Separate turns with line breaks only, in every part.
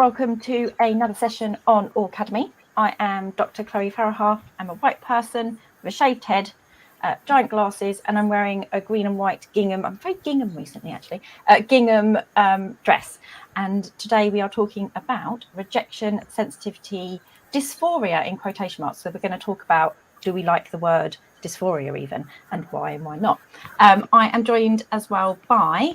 welcome to another session on Aucademy. I am Dr. Chloe Farahar. I'm a white person with a shaved head, giant glasses, and I'm wearing a green and white gingham. I'm very gingham recently, actually. Gingham dress. And today we are talking about rejection, sensitivity, dysphoria in quotation marks. So we're going to talk about, do we like the word dysphoria even, and why not? I am joined as well by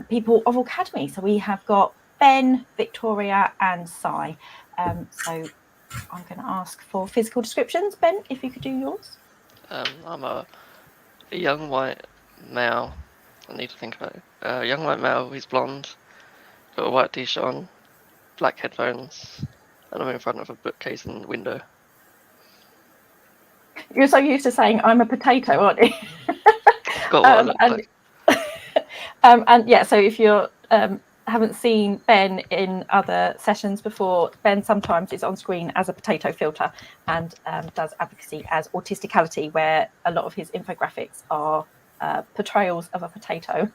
people of Aucademy. So we have got Ben, Victoria and Sai. So I'm going to ask for physical descriptions. Ben, if you could do yours.
I'm a young white male. I need to think about it. Young white male, he's blonde, got a white t-shirt on, black headphones, and I'm in front of a bookcase in the window.
You're so used to saying I'm a potato, aren't you?
Got what I look like.
And yeah, so if you haven't seen Ben in other sessions before, Ben sometimes is on screen as a potato filter and does advocacy as Autisticality, where a lot of his infographics are portrayals of a potato.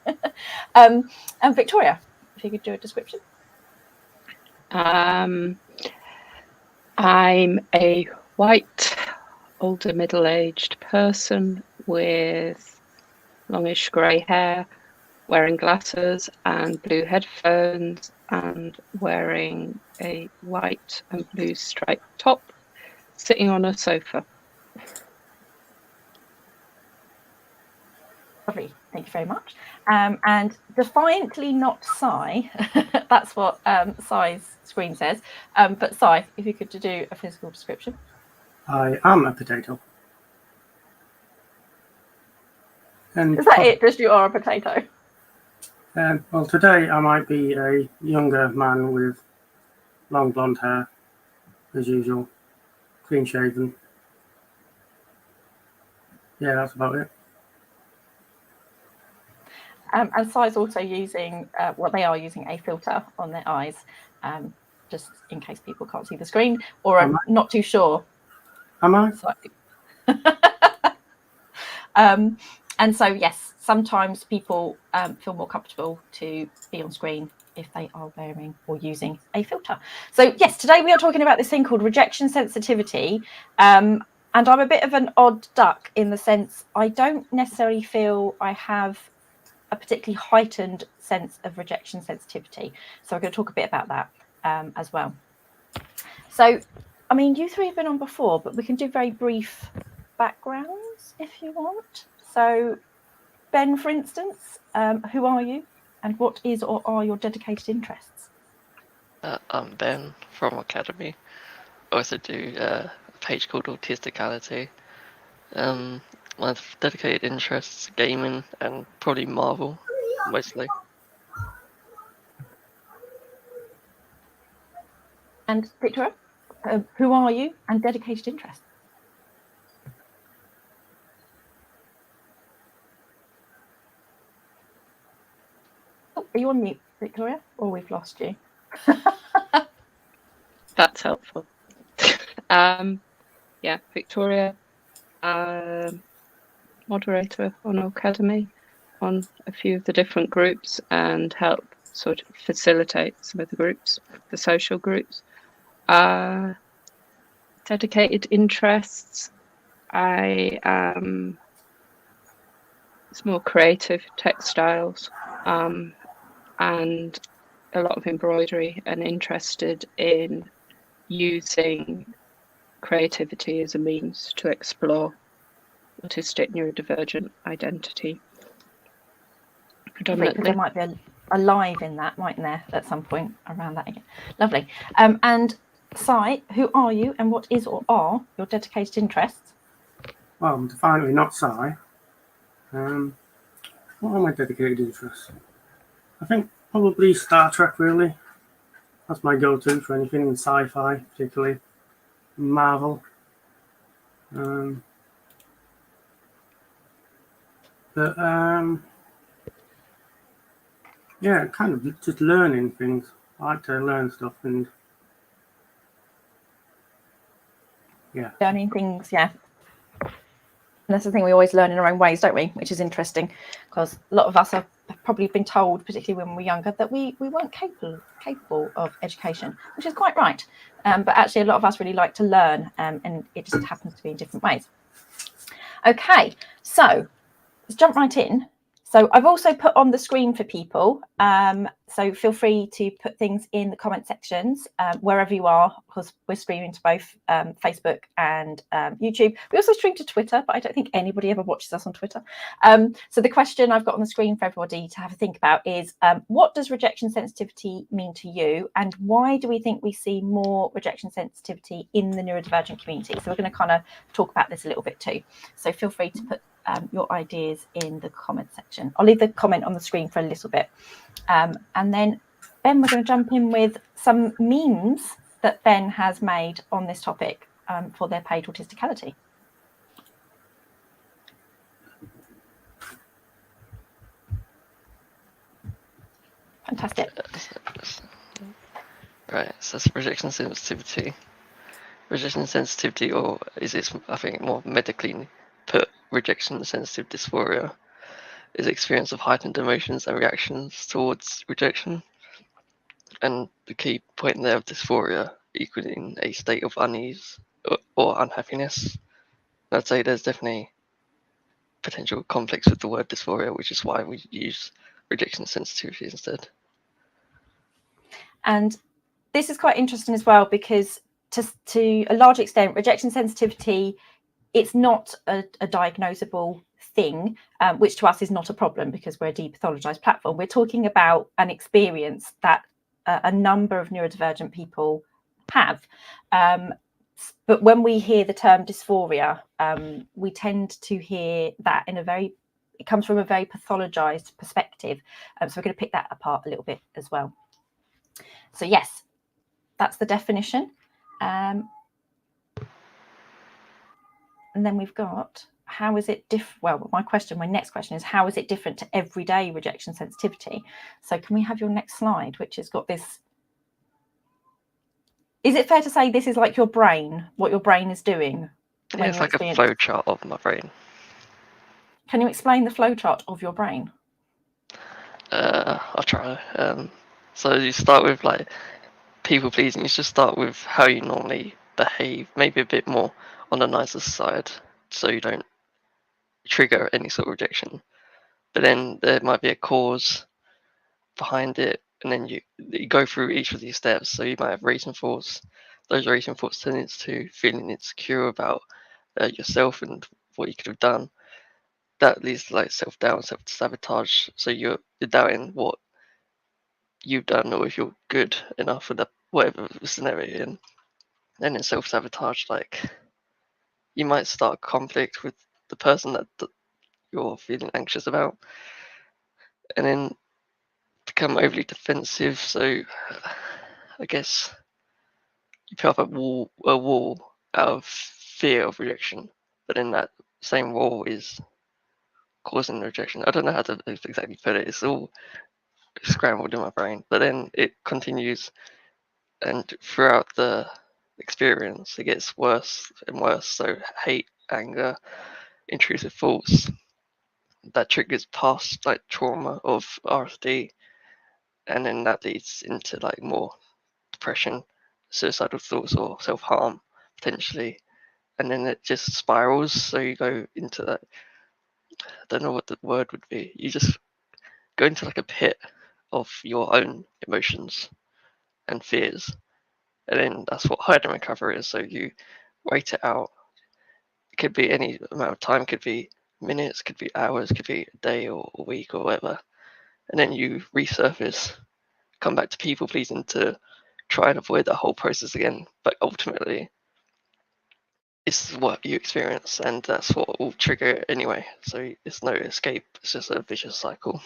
And Victoria, if you could do a description.
I'm a white, older, middle-aged person with longish grey hair, wearing glasses and blue headphones, and wearing a white and blue striped top, sitting on a sofa.
Lovely, thank you very much. And defiantly not Sai, that's what Sai's screen says. But Sai, if you could do a physical description.
I am a potato. And
is that it? Just you are a potato?
Well, today I might be a younger man with long blonde hair, as usual, clean shaven. Yeah, that's about it.
And Sai's also using, they are using a filter on their eyes, just in case people can't see the screen or are not too sure.
Am I?
And so, yes, sometimes people feel more comfortable to be on screen if they are wearing or using a filter. So, yes, today we are talking about this thing called rejection sensitivity. And I'm a bit of an odd duck in the sense I don't necessarily feel I have a particularly heightened sense of rejection sensitivity. So we're going to talk a bit about that as well. So, I mean, you three have been on before, but we can do very brief backgrounds if you want. So, Ben, for instance, who are you and what is or are your dedicated interests?
I'm Ben from Aucademy. I also do a page called Autisticality. My dedicated interests, gaming and probably Marvel, mostly.
And Victoria, who are you and dedicated interests? Oh, are you on mute, Victoria? Or we've lost you?
That's helpful. Yeah, Victoria, moderator on Aucademy on a few of the different groups and help sort of facilitate some of the groups, the social groups. Dedicated interests, it's more creative textiles and a lot of embroidery, and interested in using creativity as a means to explore autistic neurodivergent identity predominantly.
There might be a live in that, mightn't there, at some point around that again. Lovely. And Sai, who are you and what is or are your dedicated interests?
Well, I'm definitely not Sai. What are my dedicated interests? I think probably Star Trek, really. That's my go-to for anything in sci-fi, particularly Marvel. Yeah, kind of just learning things. I like to learn stuff and yeah.
Learning things, yeah. And that's the thing, we always learn in our own ways, don't we? Which is interesting because a lot of us are probably been told, particularly when we were younger, that we weren't capable of education, which is quite right. But actually, a lot of us really like to learn, and it just happens to be in different ways. Okay, so let's jump right in. So I've also put on the screen for people, so feel free to put things in the comment sections wherever you are, because we're streaming to both Facebook and YouTube. We also stream to Twitter, but I don't think anybody ever watches us on Twitter. So the question I've got on the screen for everybody to have a think about is, what does rejection sensitivity mean to you, and why do we think we see more rejection sensitivity in the neurodivergent community? So we're going to kind of talk about this a little bit too. So feel free to put your ideas in the comment section. I'll leave the comment on the screen for a little bit. And then Ben, we're going to jump in with some memes that Ben has made on this topic for their page Autisticality. Fantastic.
Right, so that's rejection sensitivity. Rejection sensitivity, or is it, I think, more medically put, rejection sensitive dysphoria, is experience of heightened emotions and reactions towards rejection. And the key point there of dysphoria equaling a state of unease or unhappiness. I'd say there's definitely potential conflicts with the word dysphoria, which is why we use rejection sensitivity instead.
And this is quite interesting as well, because to a large extent, rejection sensitivity, it's not a diagnosable thing, which to us is not a problem because we're a depathologized platform. We're talking about an experience that a number of neurodivergent people have. But when we hear the term dysphoria, we tend to hear that in it comes from a very pathologized perspective. So we're going to pick that apart a little bit as well. So yes, that's the definition. And then we've got, how is it different? Well, my next question is, how is it different to everyday rejection sensitivity? So can we have your next slide, which has got this? Is it fair to say this is like your brain, what your brain is doing?
Yeah, it's like a flow chart of my brain.
Can you explain the flow chart of your brain?
I'll try. So you start with like people pleasing. You should start with how you normally behave, maybe a bit more on the nicer side, so you don't trigger any sort of rejection. But then there might be a cause behind it, and then you go through each of these steps. So you might have racing thoughts. Those racing thoughts turn to feeling insecure about yourself and what you could have done. That leads to like self-doubt, self-sabotage. So you're doubting what you've done, or if you're good enough for that whatever scenario you're in. And then self-sabotage, like you might start a conflict with the person that you're feeling anxious about, and then become overly defensive. So I guess you put up a wall out of fear of rejection, but then that same wall is causing the rejection. I don't know how to exactly put it. It's all scrambled in my brain, but then it continues, and throughout the experience it gets worse and worse. So hate, anger, intrusive thoughts, that triggers past like trauma of Adhd, and then that leads into like more depression, suicidal thoughts, or self-harm potentially, and then it just spirals. So you go into that, I don't know what the word would be, you just go into like a pit of your own emotions and fears, and then that's what hide and recover is. So you wait it out. It could be any amount of time, could be minutes, could be hours, could be a day or a week or whatever, and then you resurface, come back to people pleasing to try and avoid that whole process again. But ultimately it's what you experience, and that's what will trigger it anyway. So it's no escape, it's just a vicious cycle.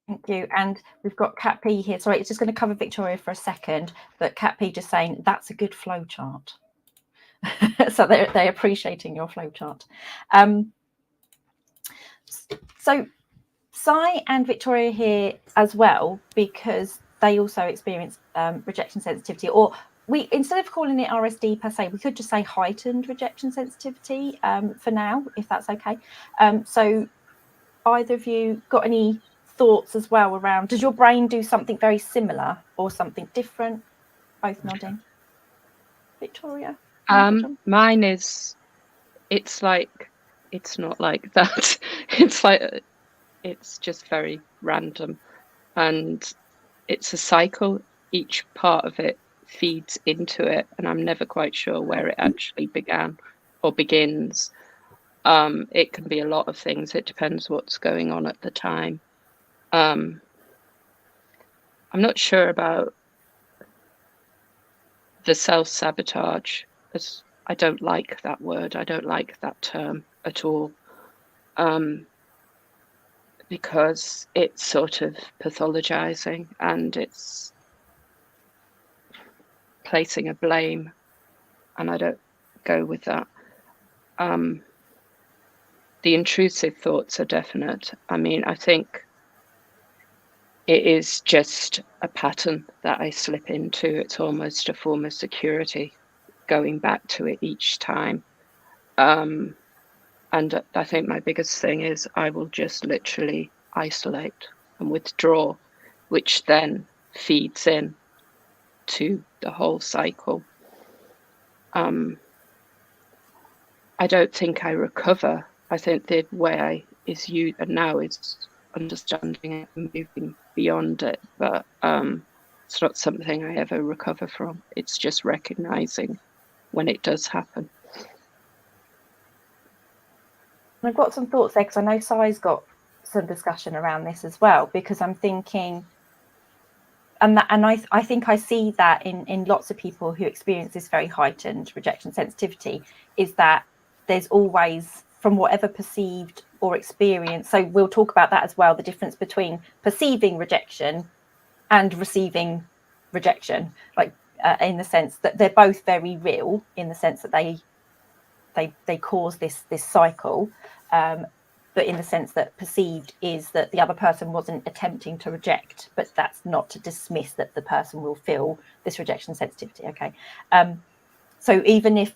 Thank you. And we've got Cat P here. Sorry, it's just going to cover Victoria for a second, but Cat P just saying that's a good flow chart. So they're appreciating your flow chart. So Sai and Victoria here as well, because they also experience rejection sensitivity, or we, instead of calling it RSD per se, we could just say heightened rejection sensitivity for now, if that's okay. So either of you got any thoughts as well around, does your brain do something very similar or something different? Both nodding. Victoria?
Mine is, it's like, it's not like that. It's like, it's just very random, and it's a cycle. Each part of it feeds into it, and I'm never quite sure where it actually began or begins. It can be a lot of things. It depends what's going on at the time. I'm not sure about the self-sabotage, as I don't like that word. I don't like that term at all, because it's sort of pathologizing and it's placing a blame, and I don't go with that. The intrusive thoughts are definite. I mean, I think it is just a pattern that I slip into. It's almost a form of security, going back to it each time. And I think my biggest thing is I will just literally isolate and withdraw, which then feeds in to the whole cycle. I don't think I recover. I think the way is now is understanding it and moving beyond it, but it's not something I ever recover from. It's just recognizing when it does happen.
I've got some thoughts there because I know Sai's got some discussion around this as well, because I'm thinking, and I think I see that in lots of people who experience this very heightened rejection sensitivity, is that there's always, from whatever perceived or experienced, so we'll talk about that as well, the difference between perceiving rejection and receiving rejection, like in the sense that they're both very real, in the sense that they cause this cycle, but in the sense that perceived is that the other person wasn't attempting to reject, but that's not to dismiss that the person will feel this rejection sensitivity. Okay, so even if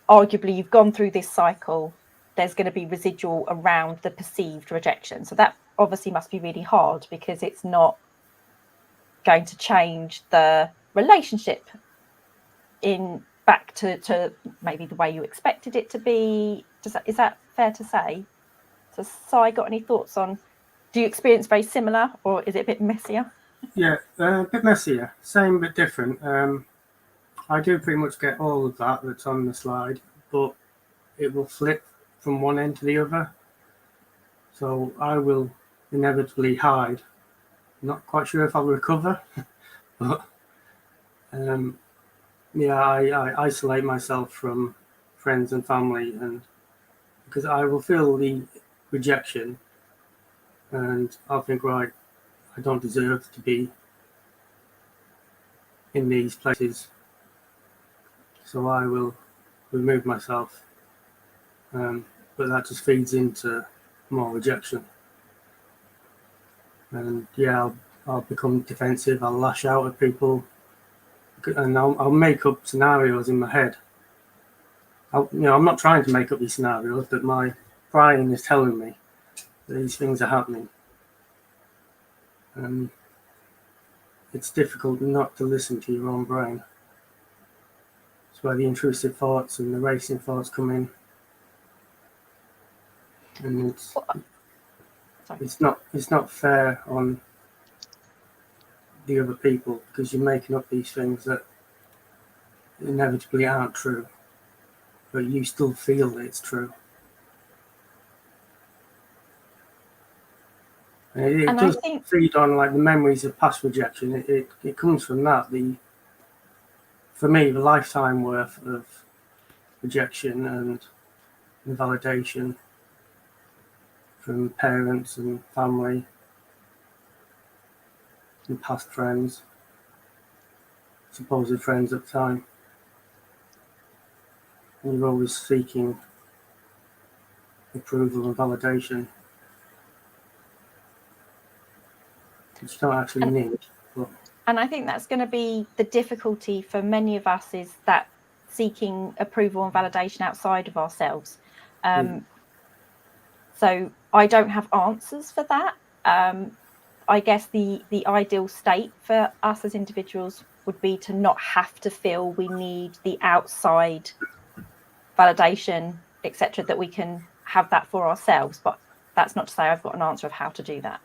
arguably you've gone through this cycle, there's going to be residual around the perceived rejection. So that obviously must be really hard, because it's not going to change the relationship in back to maybe the way you expected it to be. Is that fair to say? So Sai, got any thoughts on, do you experience very similar, or is it a bit messier?
Yeah, a bit messier, same but different. I do pretty much get all of that that's on the slide, but it will flip from one end to the other. So I will inevitably hide. Not quite sure if I'll recover, but yeah, I isolate myself from friends and family, and because I will feel the rejection, and I'll think, right, I don't deserve to be in these places, so I will remove myself. But that just feeds into more rejection, and yeah, I'll become defensive. I'll lash out at people, and I'll make up scenarios in my head. I'm not trying to make up these scenarios, but my brain is telling me that these things are happening. And it's difficult not to listen to your own brain. It's where the intrusive thoughts and the racing thoughts come in. And it's not fair on the other people, because you're making up these things that inevitably aren't true, but you still feel that it's true. And it does feed on like the memories of past rejection. It comes from that. For me, the lifetime worth of rejection and invalidation from parents and family and past friends, supposed friends at the time. And you're always seeking approval and validation, which you don't actually need.
And I think that's going to be the difficulty for many of us, is that seeking approval and validation outside of ourselves. So I don't have answers for that. I guess the ideal state for us as individuals would be to not have to feel we need the outside validation, etc., that we can have that for ourselves. But that's not to say I've got an answer of how to do that.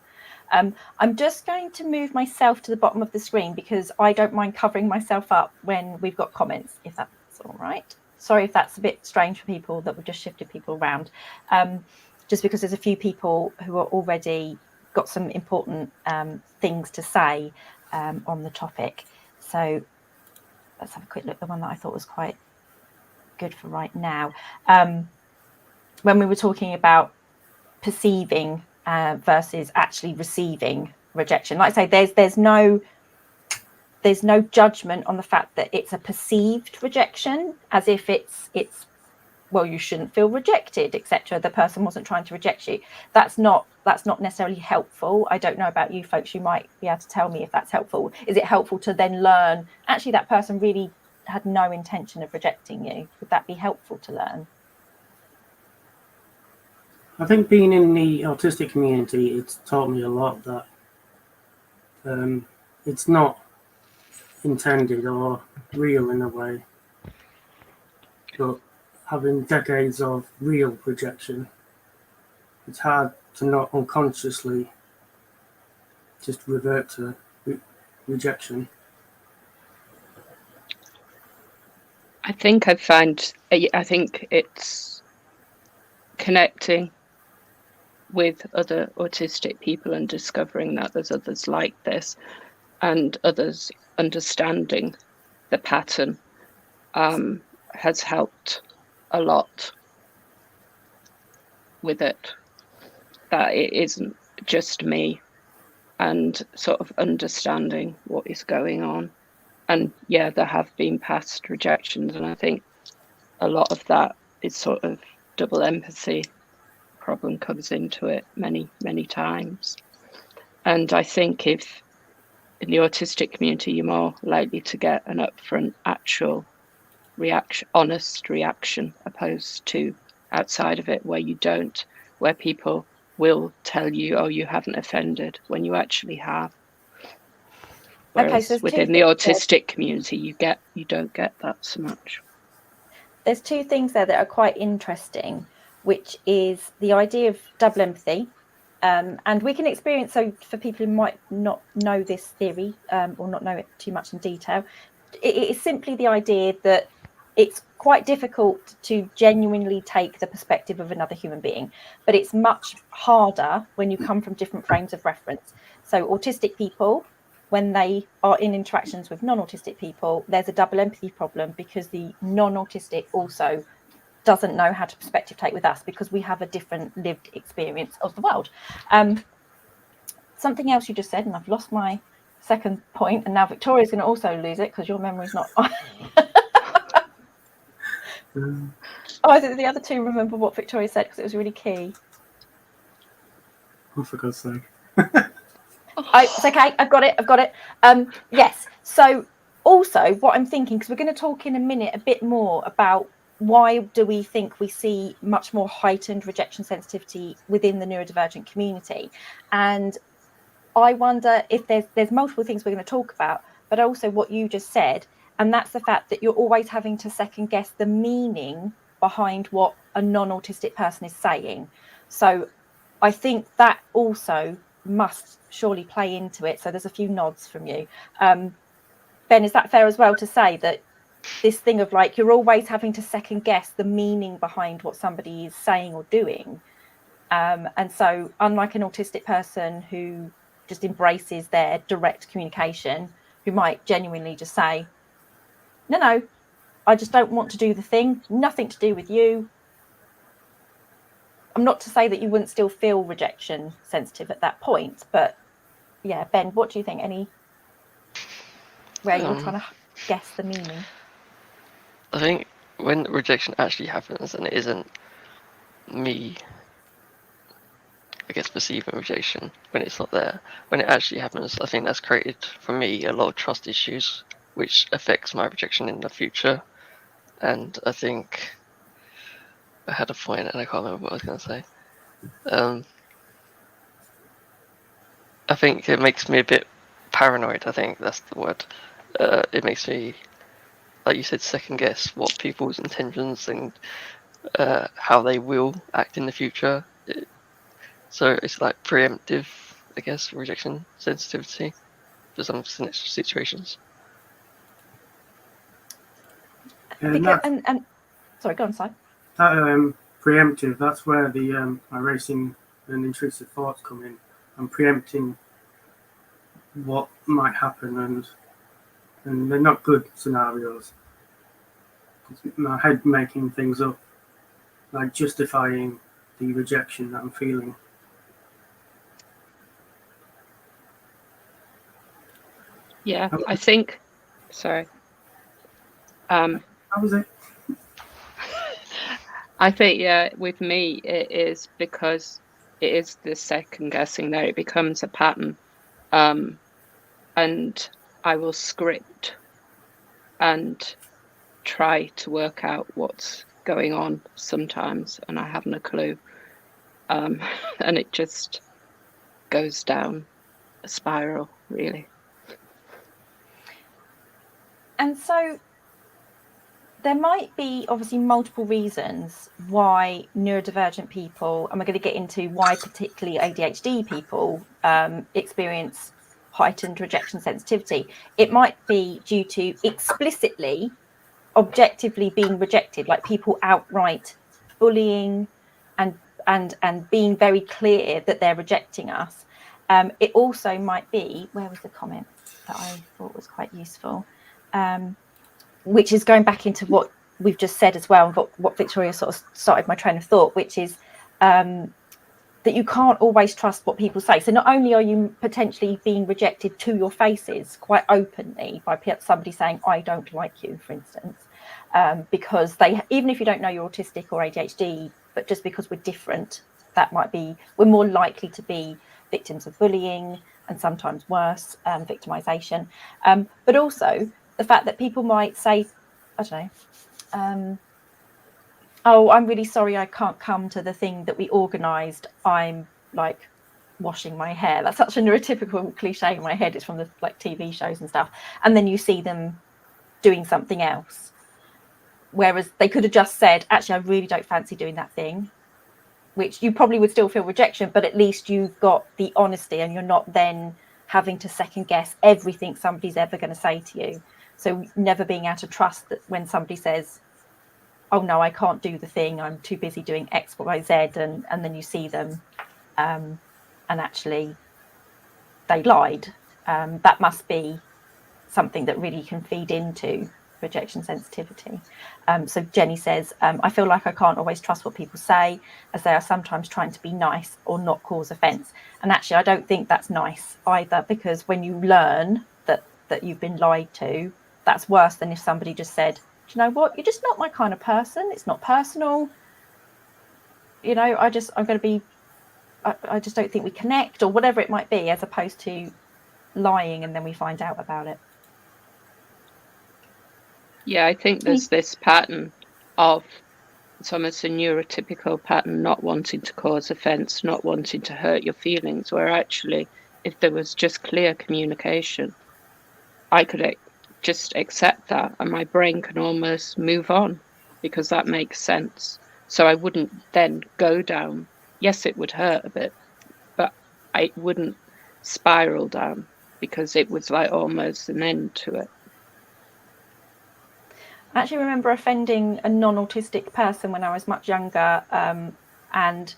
I'm just going to move myself to the bottom of the screen because I don't mind covering myself up when we've got comments, if that's all right. Sorry if that's a bit strange for people that we've just shifted people around, just because there's a few people who are already got some important things to say on the topic. So let's have a quick look. The one that I thought was quite good for right now. When we were talking about perceiving versus actually receiving rejection, like I say, there's no judgment on the fact that it's a perceived rejection, as if it's well, you shouldn't feel rejected, etc. The person wasn't trying to reject you. That's not necessarily helpful. I don't know about you folks, you might be able to tell me if that's helpful. Is it helpful to then learn actually that person really had no intention of rejecting you? Would that be helpful to learn?
I think being in the autistic community, it's taught me a lot that it's not intended or real in a way, but having decades of real rejection, it's hard to not unconsciously just revert to rejection.
I think it's connecting with other autistic people and discovering that there's others like this and others understanding the pattern has helped a lot with it, that it isn't just me, and sort of understanding what is going on. And yeah, there have been past rejections, and I think a lot of that is sort of double empathy problem comes into it many times. And I think if in the autistic community you're more likely to get an upfront actual reaction, honest reaction, opposed to outside of it where you don't, where people will tell you, oh, you haven't offended, when you actually have. Whereas
so
within the autistic community you don't get that so much.
There's two things there that are quite interesting, which is the idea of double empathy. And we can experience, so for people who might not know this theory or not know it too much in detail, it is simply the idea that it's quite difficult to genuinely take the perspective of another human being, but it's much harder when you come from different frames of reference. So autistic people, when they are in interactions with non-autistic people, there's a double empathy problem because the non-autistic also doesn't know how to perspective take with us because we have a different lived experience of the world. Something else you just said, and I've lost my second point, and now Victoria's going to also lose it because your memory's not. I think the other two remember what Victoria said because it was really key.
Oh, for God's sake.
It's okay. I've got it. Yes. So also what I'm thinking, because we're going to talk in a minute a bit more about why do we think we see much more heightened rejection sensitivity within the neurodivergent community. And I wonder if there's multiple things we're going to talk about, but also what you just said. And that's the fact that you're always having to second guess the meaning behind what a non-autistic person is saying. So I think that also must surely play into it. So there's a few nods from you. Ben, is that fair as well to say that this thing of like, you're always having to second guess the meaning behind what somebody is saying or doing? And so unlike an autistic person who just embraces their direct communication, who might genuinely just say, no, I just don't want to do the thing, nothing to do with you. I'm not to say that you wouldn't still feel rejection sensitive at that point, but yeah, Ben, what do you think? Any where you're trying to guess the meaning?
I think when rejection actually happens and it isn't me, I guess, perceiving rejection, when it's not there, when it actually happens, I think that's created for me a lot of trust issues, which affects my rejection in the future. And I think I had a point and I can't remember what I was going to say. I think it makes me a bit paranoid. I think that's the word. It makes me, like you said, second guess what people's intentions and how they will act in the future. So it's like preemptive, I guess, rejection sensitivity for some situations.
And sorry, go on, Si.
That preemptive, that's where the my racing and intrusive thoughts come in. I'm preempting what might happen, and they're not good scenarios. It's my head making things up, like justifying the rejection that I'm feeling.
Yeah, I think. Sorry.
How was it?
I think, yeah, with me, it is because it is the second guessing there. It becomes a pattern. And I will script and try to work out what's going on sometimes, and I haven't a clue. And it just goes down a spiral, really.
And so there might be obviously multiple reasons why neurodivergent people, and we're going to get into why particularly ADHD people experience heightened rejection sensitivity. It might be due to explicitly, objectively being rejected, like people outright bullying and being very clear that they're rejecting us. It also might be, where was the comment that I thought was quite useful? Which is going back into what we've just said as well, and what Victoria sort of started my train of thought, which is that you can't always trust what people say. So not only are you potentially being rejected to your faces quite openly by somebody saying, I don't like you, for instance, because even if you don't know you're autistic or ADHD, but just because we're different, we're more likely to be victims of bullying and sometimes worse, victimization. But also the fact that people might say, I don't know, oh, I'm really sorry I can't come to the thing that we organised. I'm like washing my hair. That's such a neurotypical cliche in my head. It's from the like TV shows and stuff. And then you see them doing something else. Whereas they could have just said, actually, I really don't fancy doing that thing, which you probably would still feel rejection, but at least you've got the honesty and you're not then having to second guess everything somebody's ever going to say to you. So never being able to trust that when somebody says, oh no, I can't do the thing, I'm too busy doing X, Y, Z, and then you see them and actually they lied. That must be something that really can feed into rejection sensitivity. So Jenny says, I feel like I can't always trust what people say, as they are sometimes trying to be nice or not cause offence. And actually, I don't think that's nice either, because when you learn that you've been lied to, that's worse than if somebody just said, do you know what, you're just not my kind of person, it's not personal, you know, I just don't think we connect, or whatever it might be, as opposed to lying and then we find out about it.
Yeah, I think there's this pattern of, it's almost a neurotypical pattern, not wanting to cause offence, not wanting to hurt your feelings, where actually, if there was just clear communication, I could just accept that and my brain can almost move on, because that makes sense. So I wouldn't then go down. Yes, it would hurt a bit, but I wouldn't spiral down, because it was like almost an end to it.
I actually remember offending a non-autistic person when I was much younger, and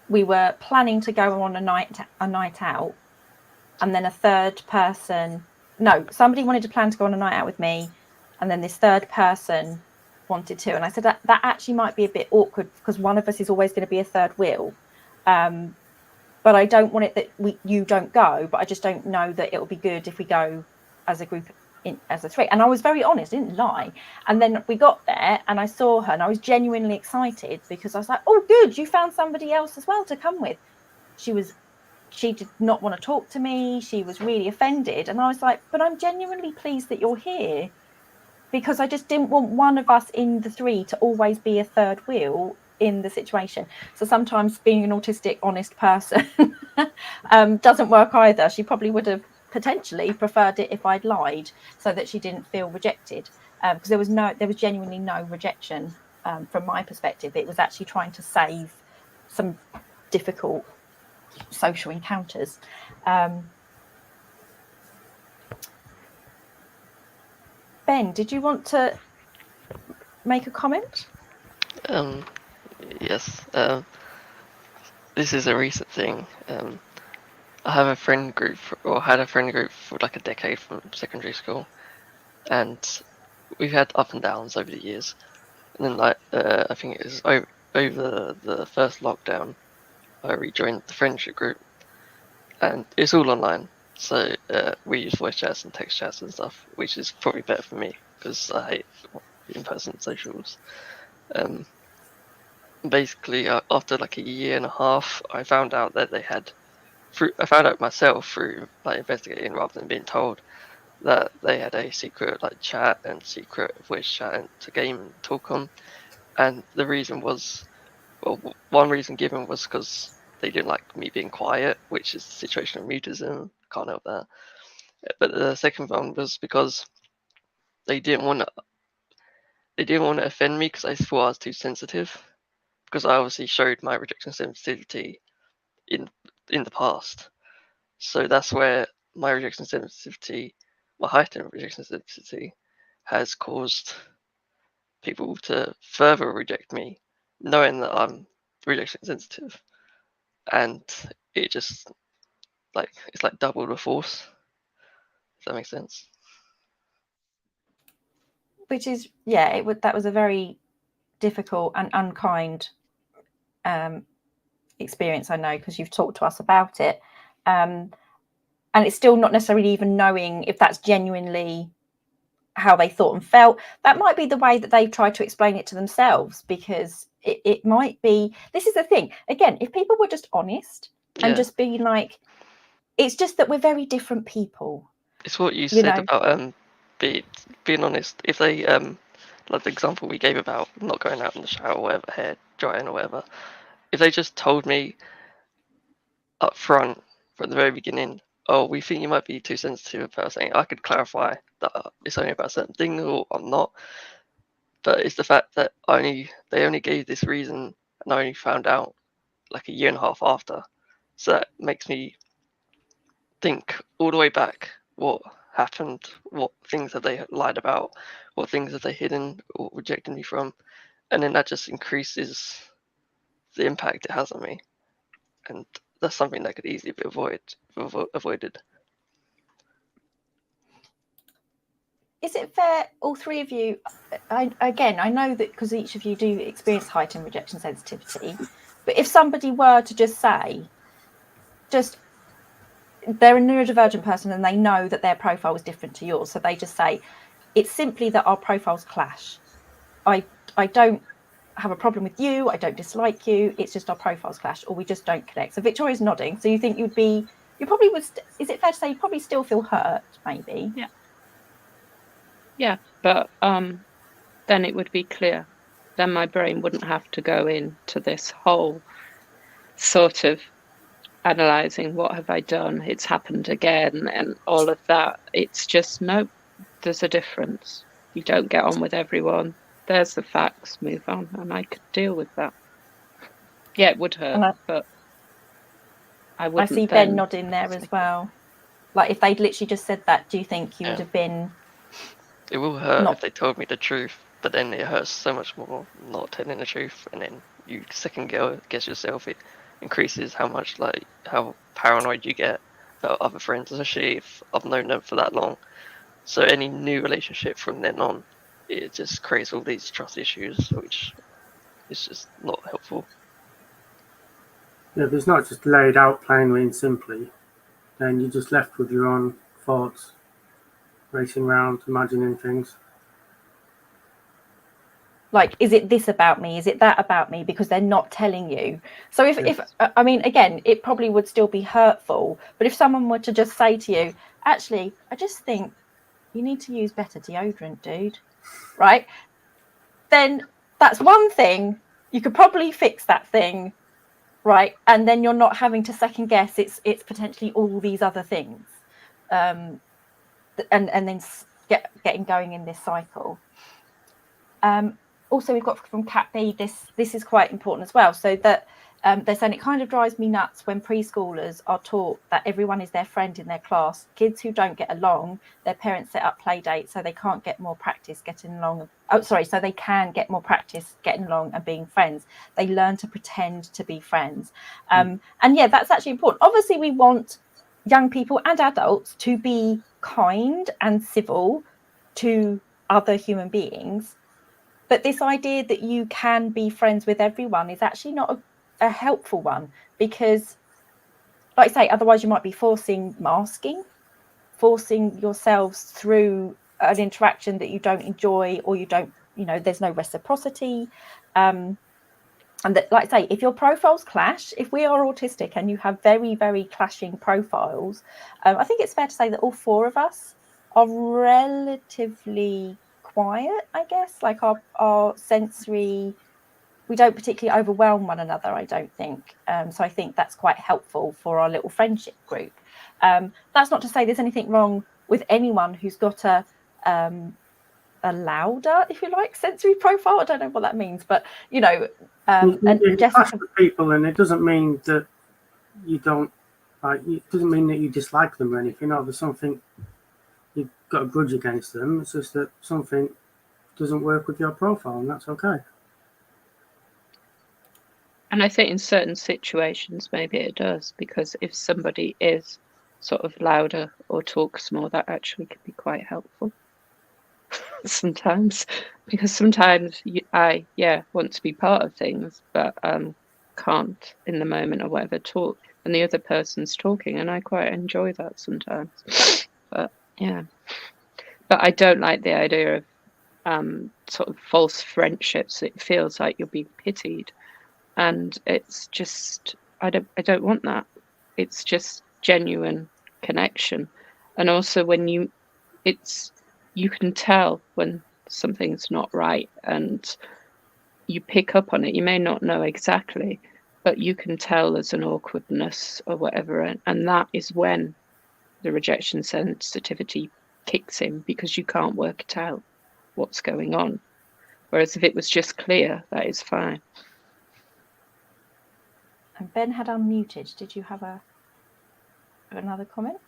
we were planning to go on a night out, and then somebody wanted to plan to go on a night out with me, and then this third person wanted to, and I said that actually might be a bit awkward, because one of us is always going to be a third wheel, but I don't want it that you don't go, but I just don't know that it'll be good if we go as a group, as a three. And I was very honest, I didn't lie. And then we got there and I saw her and I was genuinely excited, because I was like, oh good, you found somebody else as well to come with. She did not want to talk to me, she was really offended, and I was like, but I'm genuinely pleased that you're here, because I just didn't want one of us in the three to always be a third wheel, in the situation. So sometimes being an autistic, honest person doesn't work either. She probably would have potentially preferred it if I'd lied, so that she didn't feel rejected, because there was genuinely no rejection from my perspective. It was actually trying to save some difficult social encounters. Ben, did you want to make a comment?
Yes. This is a recent thing. I have a friend group, or had a friend group for like a decade from secondary school, and we've had up and downs over the years. And then, like, I think it was over the first lockdown, I rejoined the friendship group, and it's all online. So we use voice chats and text chats and stuff, which is probably better for me because I hate in-person socials. Basically, after like a year and a half, I found out that I found out myself through like investigating rather than being told, that they had a secret like chat and secret voice chat and to game and talk on. And the reason was, well, one reason given was because they didn't like me being quiet, which is the situation of mutism. Can't help that. But the second one was because they didn't want to offend me because I thought I was too sensitive. Because I obviously showed my rejection sensitivity in the past, so that's where my rejection sensitivity, my heightened rejection sensitivity, has caused people to further reject me, knowing that I'm rejection sensitive, and it just it's like double the force. If that makes sense.
Which is, yeah, that was a very difficult and unkind experience, I know, because you've talked to us about it, and it's still not necessarily even knowing if that's genuinely how they thought and felt. That might be the way that they've tried to explain it to themselves, because it might be, this is the thing, again, if people were just honest and just be like, it's just that we're very different people.
It's what you said about being honest. If they like the example we gave about not going out in the shower or whatever, hair drying or whatever, if they just told me up front from the very beginning, oh, we think you might be too sensitive about something, I could clarify that it's only about a certain thing or I'm not. But it's the fact that they only gave this reason and I only found out like a year and a half after. So that makes me think all the way back what happened, what things have they lied about, what things have they hidden or rejected me from, and then that just increases the impact it has on me, and that's something that could easily be avoided.
Is it fair, all three of you, I know that because each of you do experience heightened rejection sensitivity, but if somebody were to just say, they're a neurodivergent person and they know that their profile is different to yours, so they just say, it's simply that our profiles clash. I don't have a problem with you, I don't dislike you, it's just our profiles clash, or we just don't connect. So Victoria's nodding, so you think you probably would, is it fair to say you probably still feel hurt, maybe?
Yeah, but then it would be clear. Then my brain wouldn't have to go into this whole sort of analysing what have I done, it's happened again, and all of that. It's just, no, there's a difference. You don't get on with everyone. There's the facts, move on, and I could deal with that. Yeah, it would hurt, but I wouldn't.
I see Ben nodding there as well. Like, if they'd literally just said that, do you think you would have been...
It will hurt if they told me the truth, but then it hurts so much more not telling the truth, and then you second guess yourself. It increases how paranoid you get about other friends, especially if I've known them for that long. So any new relationship from then on, it just creates all these trust issues, which is just not helpful.
Yeah, if it's not just laid out plainly and simply, then you're just left with your own thoughts, racing around, imagining things.
Like, is it this about me? Is it that about me? Because they're not telling you. So if I mean, again, it probably would still be hurtful. But if someone were to just say to you, actually, I just think you need to use better deodorant, dude, right? Then that's one thing you could probably fix that thing, right? And then you're not having to second guess it's potentially all these other things, and then getting going in this cycle. Also, we've got from Cat B, this is quite important as well. So that they're saying it kind of drives me nuts when preschoolers are taught that everyone is their friend in their class. Kids who don't get along, their parents set up play dates so they can't get more practice getting along. So they can get more practice getting along and being friends. They learn to pretend to be friends. And yeah, that's actually important. Obviously, we want young people and adults to be kind and civil to other human beings. But this idea that you can be friends with everyone is actually not a helpful one, because, like I say, otherwise you might be forcing yourselves through an interaction that you don't enjoy, or you don't, there's no reciprocity. And that, like I say, if your profiles clash, if we are autistic and you have very, very clashing profiles, I think it's fair to say that all four of us are relatively quiet, I guess. Like our sensory, we don't particularly overwhelm one another, I don't think. So I think that's quite helpful for our little friendship group. That's not to say there's anything wrong with anyone who's got a louder, if you like, sensory profile. I don't know what that means, but and Jessica,
people, and it doesn't mean that you don't like. It doesn't mean that you dislike them or anything. Or there's something you've got a grudge against them. It's just that something doesn't work with your profile, and that's okay.
And I think in certain situations, maybe it does, because if somebody is sort of louder or talks more, that actually could be quite helpful sometimes, because sometimes I want to be part of things, but can't in the moment or whatever talk, and the other person's talking, and I quite enjoy that sometimes. But yeah, but I don't like the idea of sort of false friendships. It feels like you're being pitied. And it's just, I don't want that. It's just genuine connection. And also when you can tell when something's not right, and you pick up on it. You may not know exactly, but you can tell there's an awkwardness or whatever. And that is when the rejection sensitivity kicks in, because you can't work it out what's going on. Whereas if it was just clear, that is fine.
And Ben had unmuted. Did you have another comment?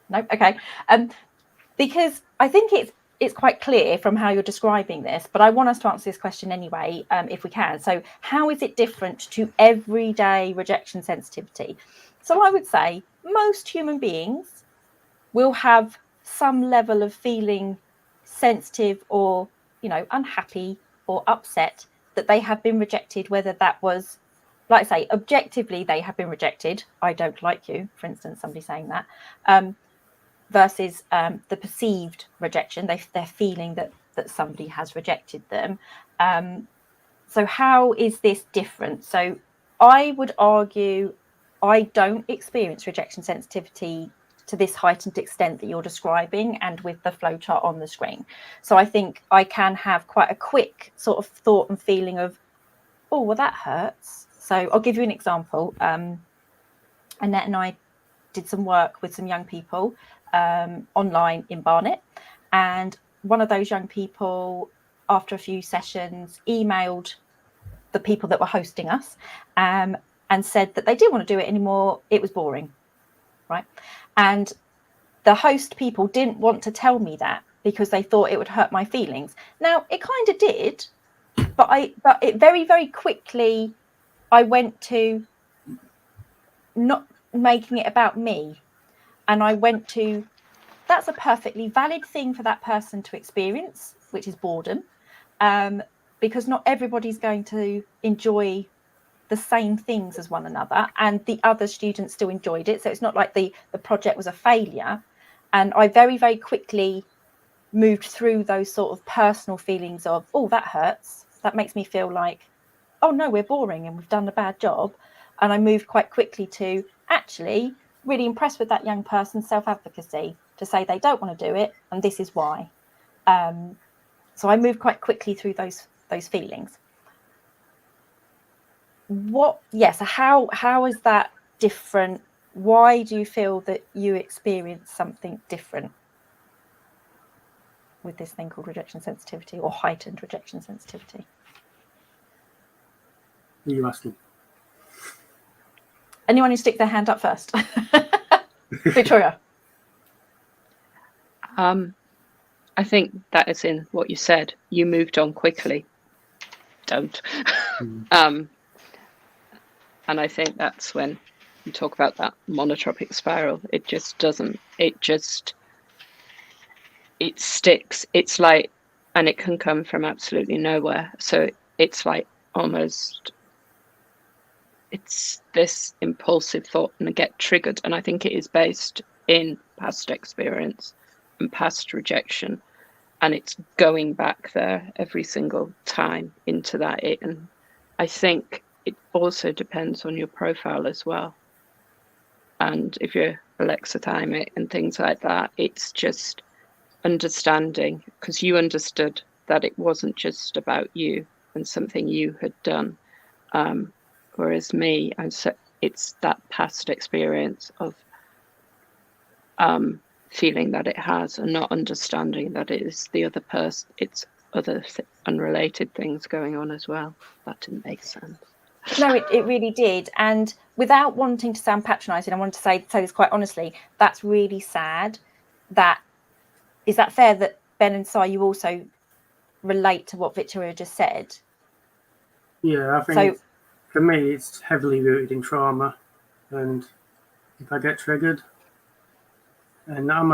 No. Okay. Because I think it's quite clear from how you're describing this, but I want us to answer this question anyway, if we can. So, how is it different to everyday rejection sensitivity? So, I would say most human beings will have some level of feeling sensitive or, unhappy or upset that they have been rejected, whether that was, like I say, objectively they have been rejected. I don't like you, for instance, somebody saying that, versus the perceived rejection. They're feeling that somebody has rejected them. So how is this different? So I would argue I don't experience rejection sensitivity to this heightened extent that you're describing and with the flowchart on the screen. So I think I can have quite a quick sort of thought and feeling of, oh, well, that hurts. So I'll give you an example. Annette and I did some work with some young people online in Barnet, and one of those young people, after a few sessions, emailed the people that were hosting us and said that they didn't want to do it anymore. It was boring, right? And the host people didn't want to tell me that because they thought it would hurt my feelings. Now, it kind of did, but it very, very quickly, I went to not making it about me. And I went to, that's a perfectly valid thing for that person to experience, which is boredom, because not everybody's going to enjoy the same things as one another, and the other students still enjoyed it. So it's not like the project was a failure. And I very, very quickly moved through those sort of personal feelings of, oh, that hurts. That makes me feel like, oh, no, we're boring and we've done a bad job. And I moved quite quickly to actually really impressed with that young person's self-advocacy to say they don't want to do it and this is why. So I moved quite quickly through those feelings. So how is that different? Why do you feel that you experience something different with this thing called rejection sensitivity, or heightened rejection sensitivity?
Are you asking?
Anyone who stick their hand up first? Victoria.
I think that is in what you said. You moved on quickly. Don't. And I think that's when you talk about that monotropic spiral. It just doesn't. It sticks. It's like, and it can come from absolutely nowhere. So it's like almost, it's this impulsive thought and get triggered. And I think it is based in past experience and past rejection. And it's going back there every single time into that. And I think it also depends on your profile as well. And if you're alexithymic and things like that, it's just understanding, because you understood that it wasn't just about you and something you had done. Whereas me, it's that past experience of feeling that it has, and not understanding that it is the other person, it's other unrelated things going on as well. That didn't make sense.
No, it really did. And without wanting to sound patronising, I want to say this quite honestly, that's really sad. Is that fair that Ben and Si, you also relate to what Victoria just said?
Yeah, I think for me it's heavily rooted in trauma, and if I get triggered, and I'm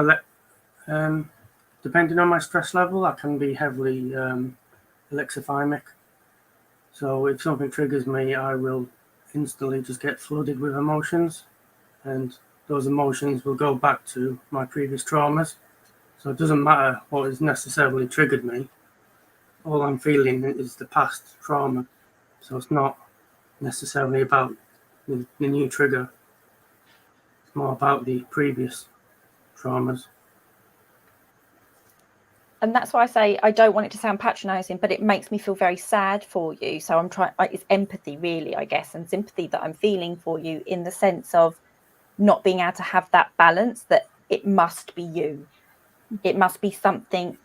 depending on my stress level, I can be heavily alexithymic. So if something triggers me, I will instantly just get flooded with emotions, and those emotions will go back to my previous traumas. So it doesn't matter what has necessarily triggered me. All I'm feeling is the past trauma. So it's not necessarily about the new trigger. It's more about the previous traumas.
And that's why I say I don't want it to sound patronising, but it makes me feel very sad for you. So I'm trying, it's empathy really, I guess, and sympathy that I'm feeling for you, in the sense of not being able to have that balance, that it must be you. It must be something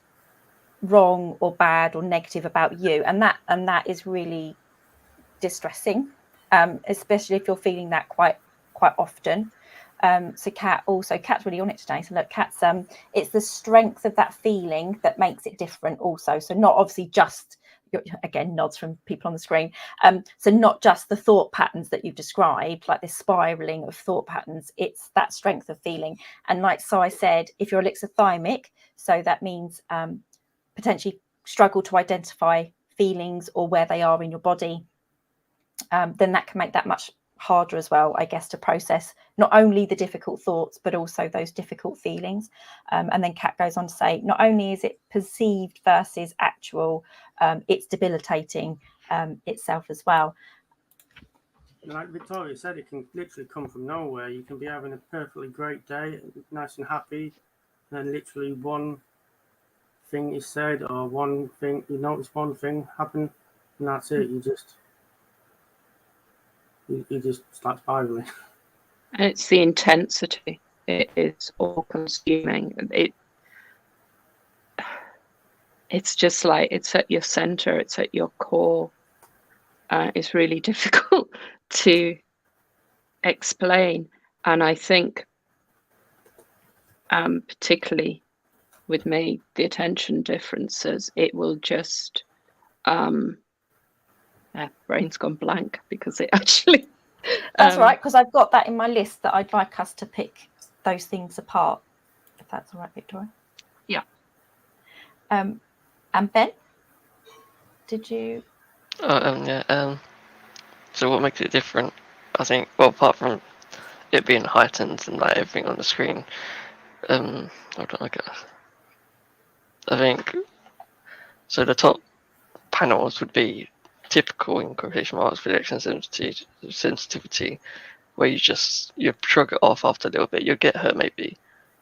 wrong or bad or negative about you. And that is really distressing, especially if you're feeling that quite often. So Kat's really on it today. So look, Kat's it's the strength of that feeling that makes it different also. So not obviously just, again, nods from people on the screen, so not just the thought patterns that you've described, like this spiraling of thought patterns, it's that strength of feeling. And like Si said, if you're alexithymic, so that means potentially struggle to identify feelings or where they are in your body, then that can make that much harder as well, I guess, to process not only the difficult thoughts but also those difficult feelings. And then Kat goes on to say, not only is it perceived versus actual, it's debilitating itself as well.
Like Victoria said, it can literally come from nowhere. You can be having a perfectly great day, nice and happy, and then literally one thing is said, or one thing, you notice one thing happen, and that's it. You just start spiraling.
And it's the intensity. It is all consuming. It's just like, it's at your center, it's at your core. It's really difficult to explain. And I think particularly with me, the attention differences, it will just brain's gone blank because it actually
that's all right, because I've got that in my list that I'd like us to pick those things apart, if that's all right, Victoria.
Yeah.
And Ben, did you?
Yeah. So what makes it different? I think, well, apart from it being heightened and like everything on the screen, hold on, I guess. I think so. The top panels would be typical, in quotation marks, rejection sensitivity, where you shrug it off after a little bit. You'll get hurt maybe,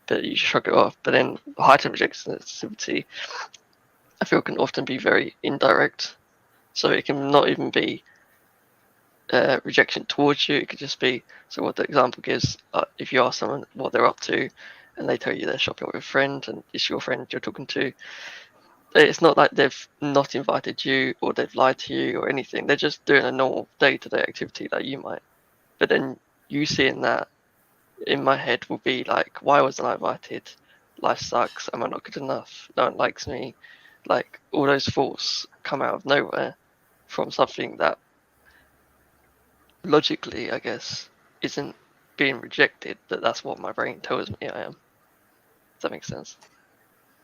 but you shrug it off. But then heightened rejection sensitivity, I feel, can often be very indirect. So it can not even be rejection towards you. It could just be, so what the example gives, if you ask someone what they're up to and they tell you they're shopping with a friend and it's your friend you're talking to, it's not like they've not invited you or they've lied to you or anything. They're just doing a normal day-to-day activity that you might. But then you seeing that in my head will be like, why wasn't I invited? Life sucks. Am I not good enough? No one likes me. Like, all those thoughts come out of nowhere from something that logically, I guess, isn't being rejected, but that's what my brain tells me I am. Does that make sense?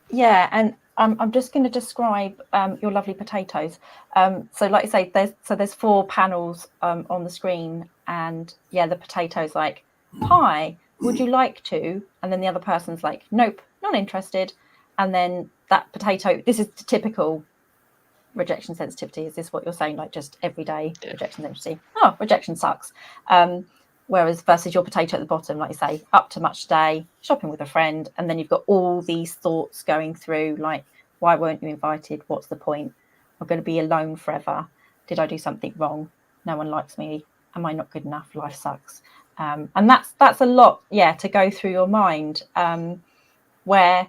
Yeah, and I'm just going to describe your lovely potatoes. So like I say, there's 4 panels on the screen, and yeah, the potato's like, hi, would you like to? And then the other person's like, nope, not interested. And then that potato, this is the typical rejection sensitivity. Is this what you're saying? Like just everyday rejection sensitivity? Oh, rejection sucks. Whereas versus your potato at the bottom, like you say, up to much today, shopping with a friend, and then you've got all these thoughts going through, like, why weren't you invited? What's the point? I'm going to be alone forever. Did I do something wrong? No one likes me. Am I not good enough? Life sucks. And that's a lot, to go through your mind. Where,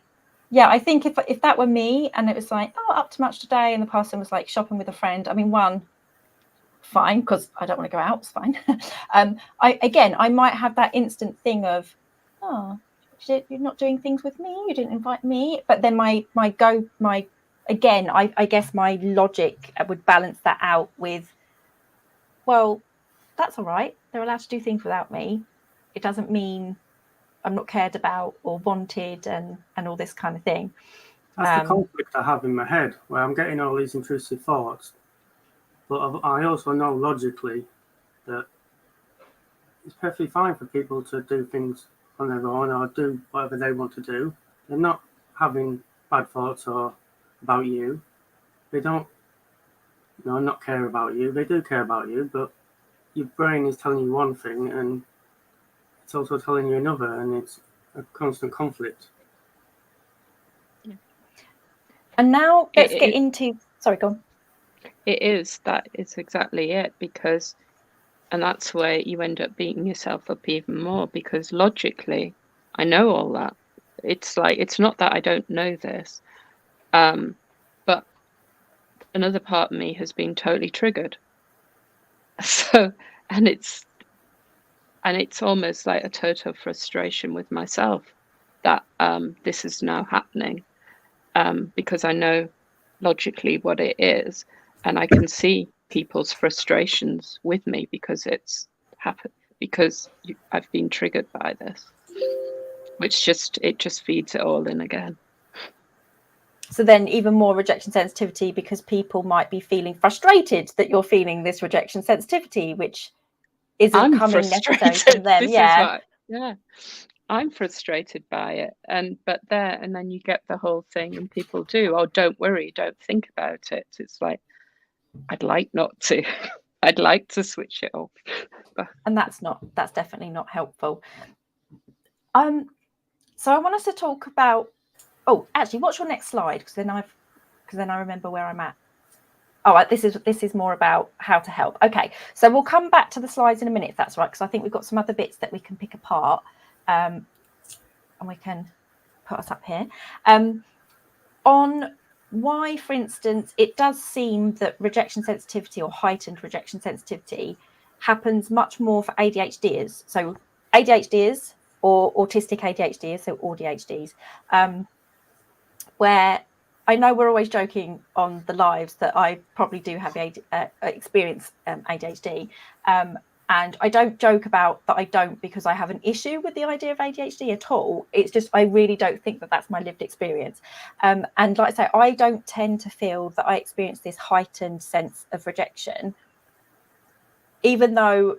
I think if that were me and it was like, oh, up to much today, and the person was like shopping with a friend, I mean, fine, because I don't want to go out, it's fine. I might have that instant thing of, oh, you're not doing things with me, you didn't invite me. But then I guess my logic would balance that out with, well, that's all right, they're allowed to do things without me. It doesn't mean I'm not cared about or wanted and all this kind of thing.
That's the conflict I have in my head, where I'm getting all these intrusive thoughts. But I also know logically that it's perfectly fine for people to do things on their own or do whatever they want to do. They're not having bad thoughts or about you. They don't, not care about you. They do care about you, but your brain is telling you one thing and it's also telling you another, and it's a constant conflict.
Yeah. And now let's get into... Sorry, go on.
It is. That is exactly it, and that's where you end up beating yourself up even more, because logically, I know all that. It's like, it's not that I don't know this, but another part of me has been totally triggered. So, and it's almost like a total frustration with myself that this is now happening, because I know logically what it is, and I can see people's frustrations with me because it's happened, because I've been triggered by this, which just feeds it all in again.
So then even more rejection sensitivity, because people might be feeling frustrated that you're feeling this rejection sensitivity, which isn't coming necessarily from them.
I'm frustrated by it, and then you get the whole thing, and people do, oh, don't worry, don't think about it. It's like, I'd like not to. I'd like to switch it off.
And that's definitely not helpful. So I want us to talk about, actually, what's your next slide? Because then I remember where I'm at. Oh, this is more about how to help. Okay, so we'll come back to the slides in a minute, if that's right, because I think we've got some other bits that we can pick apart, and we can put us up here. On why, for instance, it does seem that rejection sensitivity or heightened rejection sensitivity happens much more for ADHDers. So ADHDers or autistic ADHDers, so ADHDs, where I know we're always joking on the lives that I probably do have experience ADHD. And I don't joke about that I don't, because I have an issue with the idea of ADHD at all. It's just, I really don't think that that's my lived experience. And like I say, I don't tend to feel that I experience this heightened sense of rejection, even though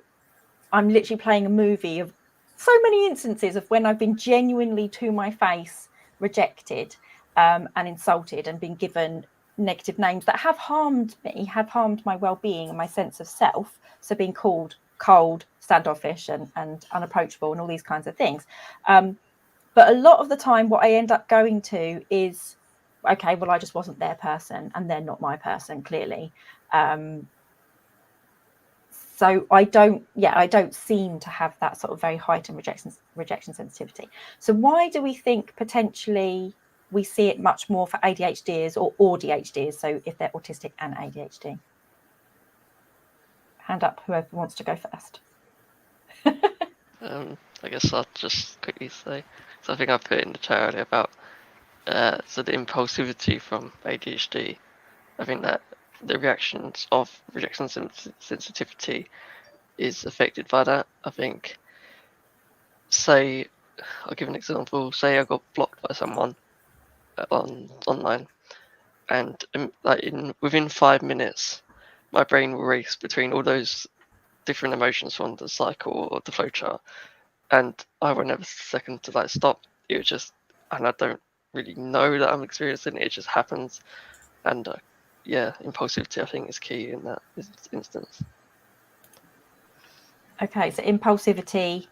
I'm literally playing a movie of so many instances of when I've been genuinely to my face rejected and insulted and been given negative names that have harmed me, have harmed my well-being and my sense of self. So being called cold, standoffish and unapproachable and all these kinds of things. But a lot of the time what I end up going to is, okay, well, I just wasn't their person and they're not my person, clearly. So I don't seem to have that sort of very heightened rejection sensitivity. So why do we think potentially we see it much more for ADHDers or ADHDers? So if they're autistic and ADHD. Hand up whoever wants to go first.
I guess I'll just quickly say, so I think I put in the chat earlier about so the impulsivity from ADHD. I think that the reactions of rejection sensitivity is affected by that. I think, say, I'll give an example. Say I got blocked by someone online, and within 5 minutes, my brain will race between all those different emotions from the cycle or the flowchart, and I won't have a second to stop. It just, and I don't really know that I'm experiencing it. It just happens, and impulsivity I think is key in that instance.
Okay, so impulsivity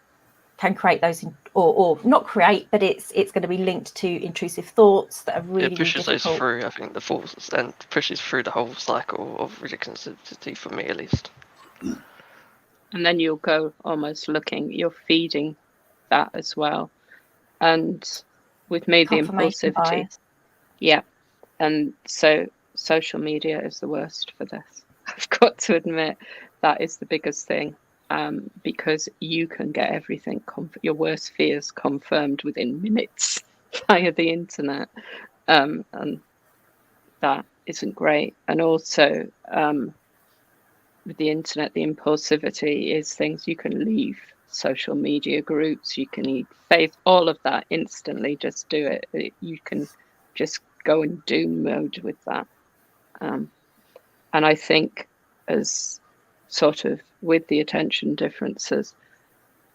can create those, or not create, but it's going to be linked to intrusive thoughts that are really
It pushes
difficult.
those through, I think, the thoughts, and pushes through the whole cycle of rejection sensitivity for me at least.
And then you'll go almost looking, you're feeding that as well. And with me, the
Confirmation
impulsivity.
bias.
Yeah. And so social media is the worst for this. I've got to admit that is the biggest thing, because you can get everything, your worst fears confirmed within minutes via the internet. And that isn't great. And also, with the internet, the impulsivity is things you can leave social media groups, you can eat faith, all of that instantly. Just do it. You can just go in doom mode with that. And I think, as sort of with the attention differences,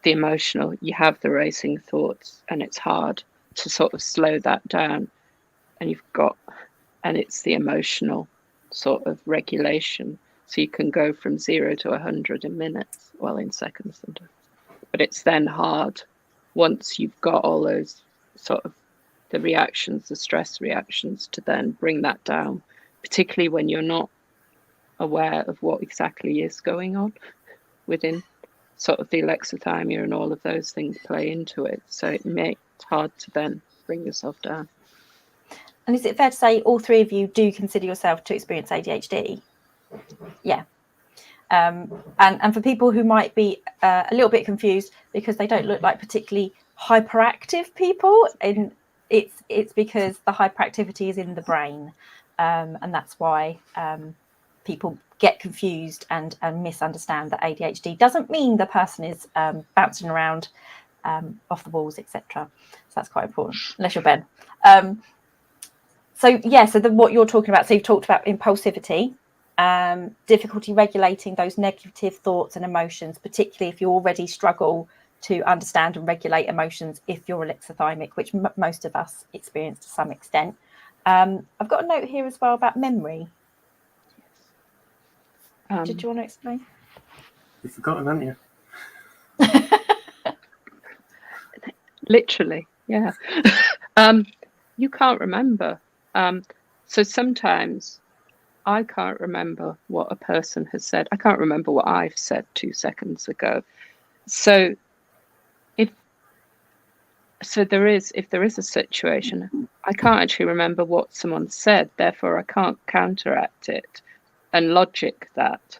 the emotional, you have the racing thoughts, and it's hard to sort of slow that down. And it's the emotional sort of regulation. So you can go from 0 to 100 in minutes, well, in seconds sometimes. But it's then hard once you've got all those sort of the reactions, the stress reactions, to then bring that down, particularly when you're not aware of what exactly is going on within sort of the alexithymia, and all of those things play into it. So it's hard to then bring yourself down.
And is it fair to say all three of you do consider yourself to experience ADHD? Yeah. And for people who might be a little bit confused because they don't look like particularly hyperactive people, and it's because the hyperactivity is in the brain, and that's why people get confused and misunderstand that ADHD doesn't mean the person is bouncing around off the walls, etc. So that's quite important, unless you're Ben. So what you're talking about, so you've talked about impulsivity, difficulty regulating those negative thoughts and emotions, particularly if you already struggle to understand and regulate emotions if you're alexithymic, which most of us experience to some extent. I've got a note here as well about memory. Did you want to explain?
You've forgotten, haven't you?
Literally, yeah. You can't remember. So sometimes I can't remember what a person has said. I can't remember what I've said 2 seconds ago. So if there is a situation, I can't actually remember what someone said, therefore I can't counteract it and logic that.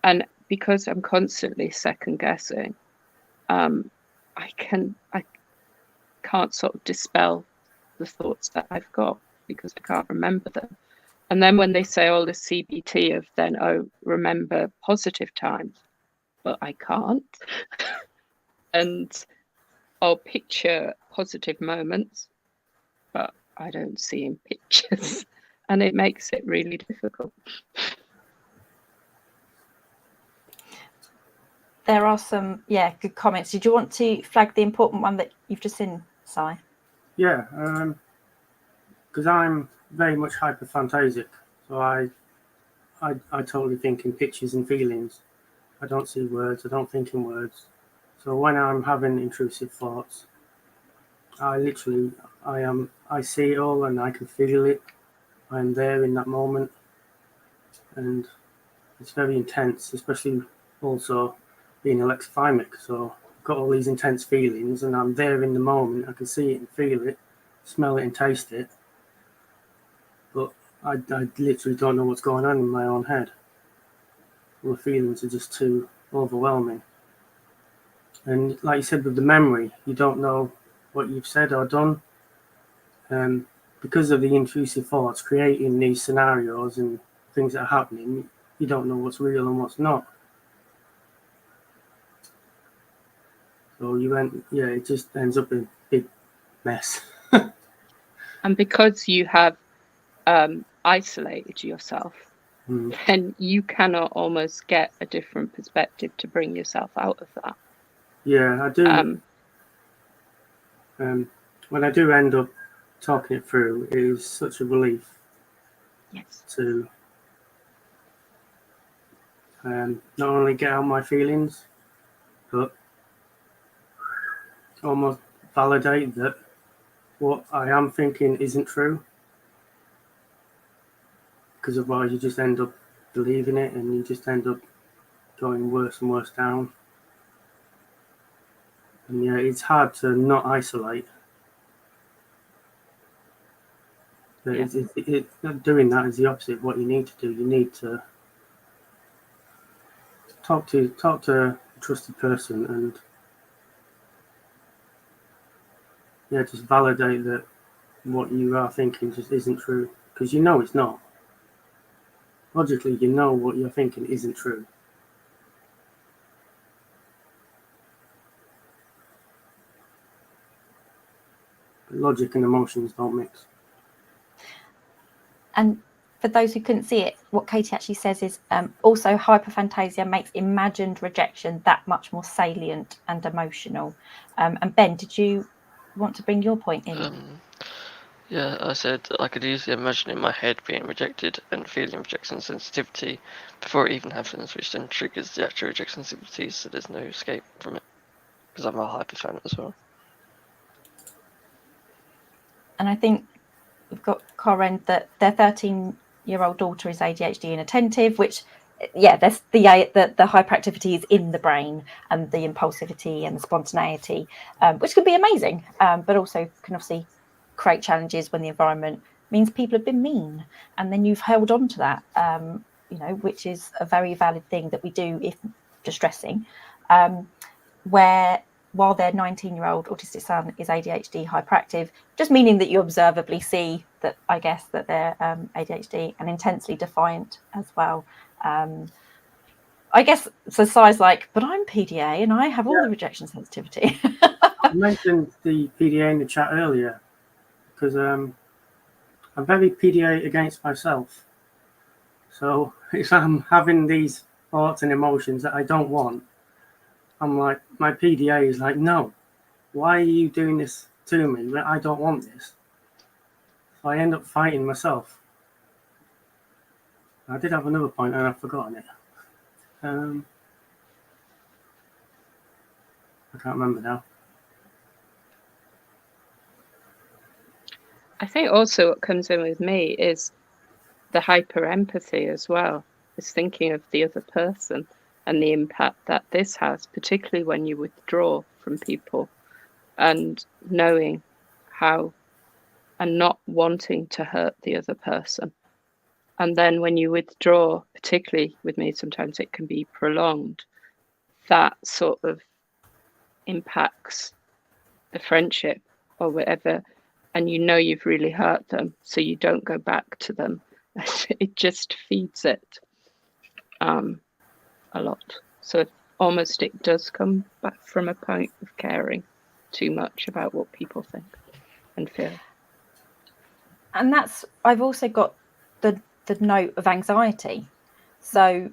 And because I'm constantly second guessing, I can't sort of dispel the thoughts that I've got because I can't remember them. And then when they say all the CBT of then, remember positive times, but I can't. And I'll picture positive moments, but I don't see in pictures. And it makes it really difficult.
There are some, good comments. Did you want to flag the important one that you've just seen, Si?
Yeah, because I'm very much hyperphantasic, so I totally think in pictures and feelings. I don't see words. I don't think in words. So when I'm having intrusive thoughts, I see it all and I can feel it. I'm there in that moment, and it's very intense, especially also being alexithymic. So I've got all these intense feelings and I'm there in the moment. I can see it and feel it, smell it and taste it. But I literally don't know what's going on in my own head. All the feelings are just too overwhelming. And like you said, with the memory, you don't know what you've said or done. Because of the intrusive thoughts creating these scenarios and things that are happening, you don't know what's real and what's not. So it just ends up in a big mess.
And because you have isolated yourself, then you cannot almost get a different perspective to bring yourself out of that.
Yeah, I do. When I do end up talking it through, it is such a relief.
Yes.
To not only get out my feelings, but almost validate that what I am thinking isn't true. Because otherwise you just end up believing it and you just end up going worse and worse down. And yeah, it's hard to not isolate. But doing that is the opposite of what you need to do. You need to talk to a trusted person and just validate that what you are thinking just isn't true. Because you know it's not. Logically, you know what you're thinking isn't true. But logic and emotions don't mix.
And for those who couldn't see it, what Katie actually says is also hyperphantasia makes imagined rejection that much more salient and emotional. And Ben, did you want to bring your point in?
Yeah, I said I could easily imagine in my head being rejected and feeling rejection sensitivity before it even happens, which then triggers the actual rejection sensitivity, so there's no escape from it, because I'm a hyperfan as well.
And I think we've got Corinne that their 13-year-old daughter is ADHD and attentive, which, there's the hyperactivity is in the brain, and the impulsivity and the spontaneity, which can be amazing, but also can obviously create challenges when the environment means people have been mean, and then you've held on to that, which is a very valid thing that we do if distressing, where while their 19-year-old autistic son is ADHD hyperactive, just meaning that you observably see that, I guess, that they're ADHD and intensely defiant as well. I guess so. Si's like, but I'm PDA and I have all the rejection sensitivity.
I mentioned the PDA in the chat earlier because I'm very PDA against myself. So if I'm having these thoughts and emotions that I don't want, I'm like, my PDA is like, no, why are you doing this to me? I don't want this. So I end up fighting myself. I did have another point and I've forgotten it. I can't remember now.
I think also what comes in with me is the hyper empathy as well, is thinking of the other person and the impact that this has, particularly when you withdraw from people, and knowing how and not wanting to hurt the other person. And then when you withdraw, particularly with me, sometimes it can be prolonged, that sort of impacts the friendship or whatever, and you know you've really hurt them, so you don't go back to them. It just feeds it a lot. So almost it does come back from a point of caring too much about what people think and feel.
And I've also got the note of anxiety. So,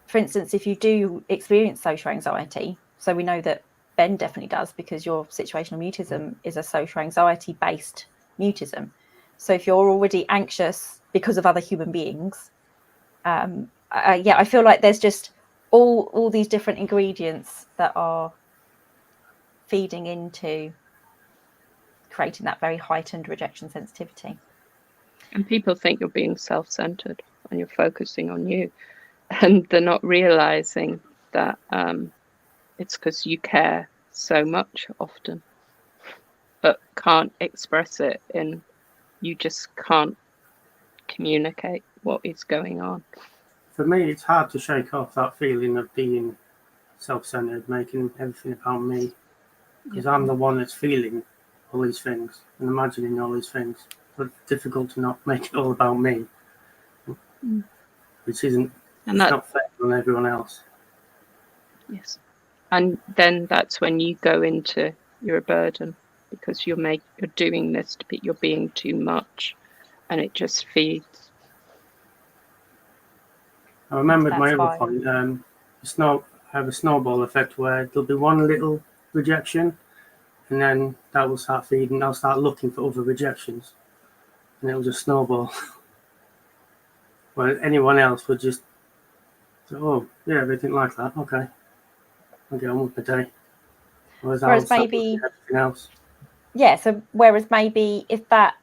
for instance, if you do experience social anxiety, so we know that Ben definitely does, because your situational mutism is a social anxiety based mutism. So if you're already anxious because of other human beings, I feel like there's just all these different ingredients that are feeding into creating that very heightened rejection sensitivity.
And people think you're being self-centered and you're focusing on you, and they're not realizing that it's because you care so much often, but can't express it, and you just can't communicate what is going on.
For me, it's hard to shake off that feeling of being self-centered, making everything about me, because I'm the one that's feeling all these things and imagining all these things. But it's difficult to not make it all about me, which isn't,
And
it's
that,
not fair on everyone else.
yes, and then that's when you go into you're a burden, because you're doing this to be, you're being too much, and it just feeds.
I remembered
That's
my other
fine.
point. Have a snowball effect where there'll be one little rejection, and then that will start feeding. I'll start looking for other rejections, and it'll just snowball. Where anyone else would just say, "Oh, yeah, they didn't like that. Okay, I'll get on with my day."
Whereas maybe
everything else.
Yeah, so whereas maybe if that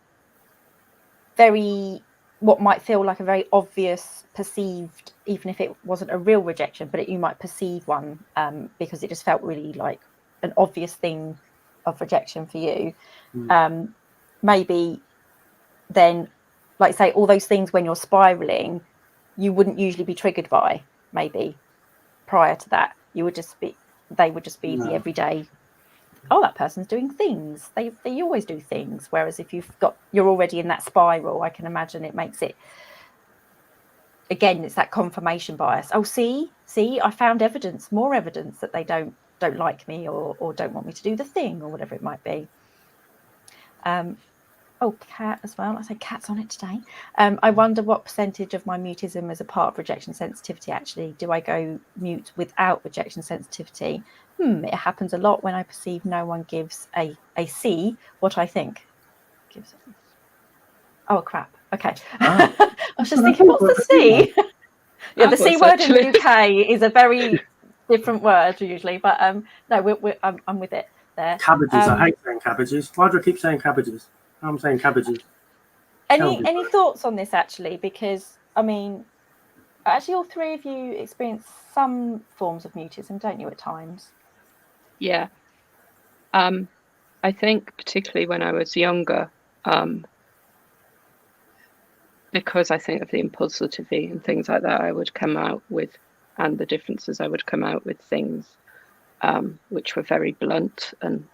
what might feel like a very obvious perceived, even if it wasn't a real rejection, but you might perceive one because it just felt really like an obvious thing of rejection for you. Maybe then, like say, all those things when you're spiraling, you wouldn't usually be triggered by. Maybe prior to that, they would just be the everyday. Oh, that person's doing things. They always do things. Whereas if you're already in that spiral, I can imagine it makes it, again, it's that confirmation bias. Oh, see, I found more evidence that they don't like me or don't want me to do the thing or whatever it might be. Cat as well. I say Cat's on it today. I wonder what percentage of my mutism is a part of rejection sensitivity. Actually, do I go mute without rejection sensitivity? It happens a lot when I perceive no one gives a C what I think. Oh crap. Okay. I was just thinking, what's the C? Yeah, the C word in the UK is a very different word usually, but no, I'm with it there.
Cabbages. I hate saying cabbages. Why do I keep saying cabbages? I'm saying cabbages.
Any thoughts on this actually? Because I mean, actually, all three of you experience some forms of mutism, don't you, at times?
Yeah. I think particularly when I was younger, because I think of the impulsivity and things like that, I would come out with, and the differences, I would come out with things which were very blunt, and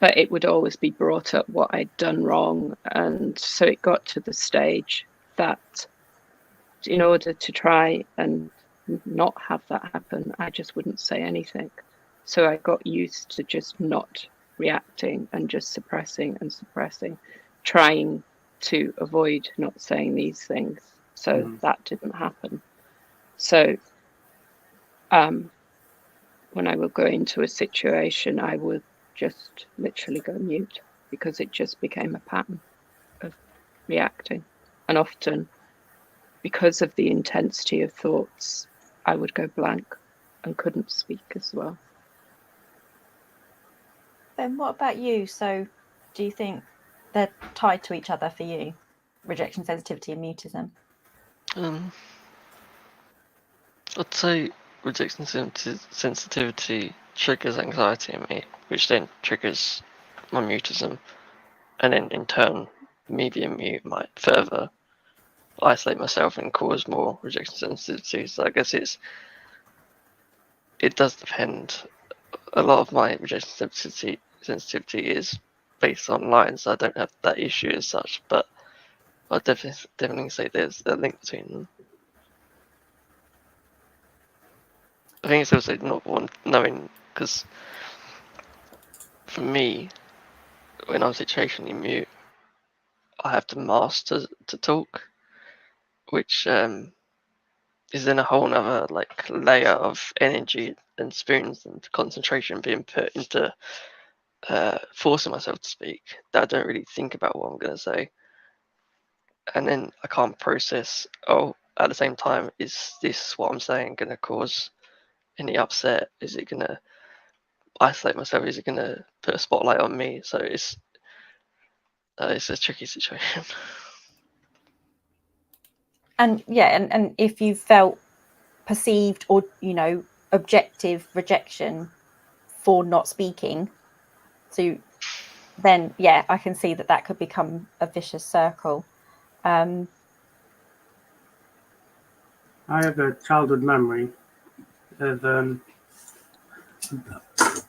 but it would always be brought up what I'd done wrong, and so it got to the stage that in order to try and not have that happen, I just wouldn't say anything. So I got used to just not reacting and just suppressing, trying to avoid not saying these things. So that didn't happen. So when I would go into a situation, I would just literally go mute, because it just became a pattern of reacting. And often, because of the intensity of thoughts, I would go blank and couldn't speak as well.
Then what about you? So do you think they're tied to each other for you, rejection sensitivity and mutism?
I'd say rejection sensitivity triggers anxiety in me, which then triggers my mutism, and then in turn, me being mute might further isolate myself and cause more rejection sensitivity. So I guess it does depend. A lot of my rejection sensitivity is based on lines. I don't have that issue as such, but I'd definitely say there's a link between them. I think it's also not knowing, because for me, when I'm situationally mute, I have to master to talk, which is then a whole nother like layer of energy and spoons and concentration being put into forcing myself to speak, that I don't really think about what I'm going to say, and then I can't process. Oh, at the same time, is this what I'm saying going to cause any upset? Is it going to isolate myself? Is it going to put a spotlight on me? So it's a tricky situation.
And yeah, and if you felt perceived or, objective rejection for not speaking. So then, yeah, I can see that could become a vicious circle.
I have a childhood memory of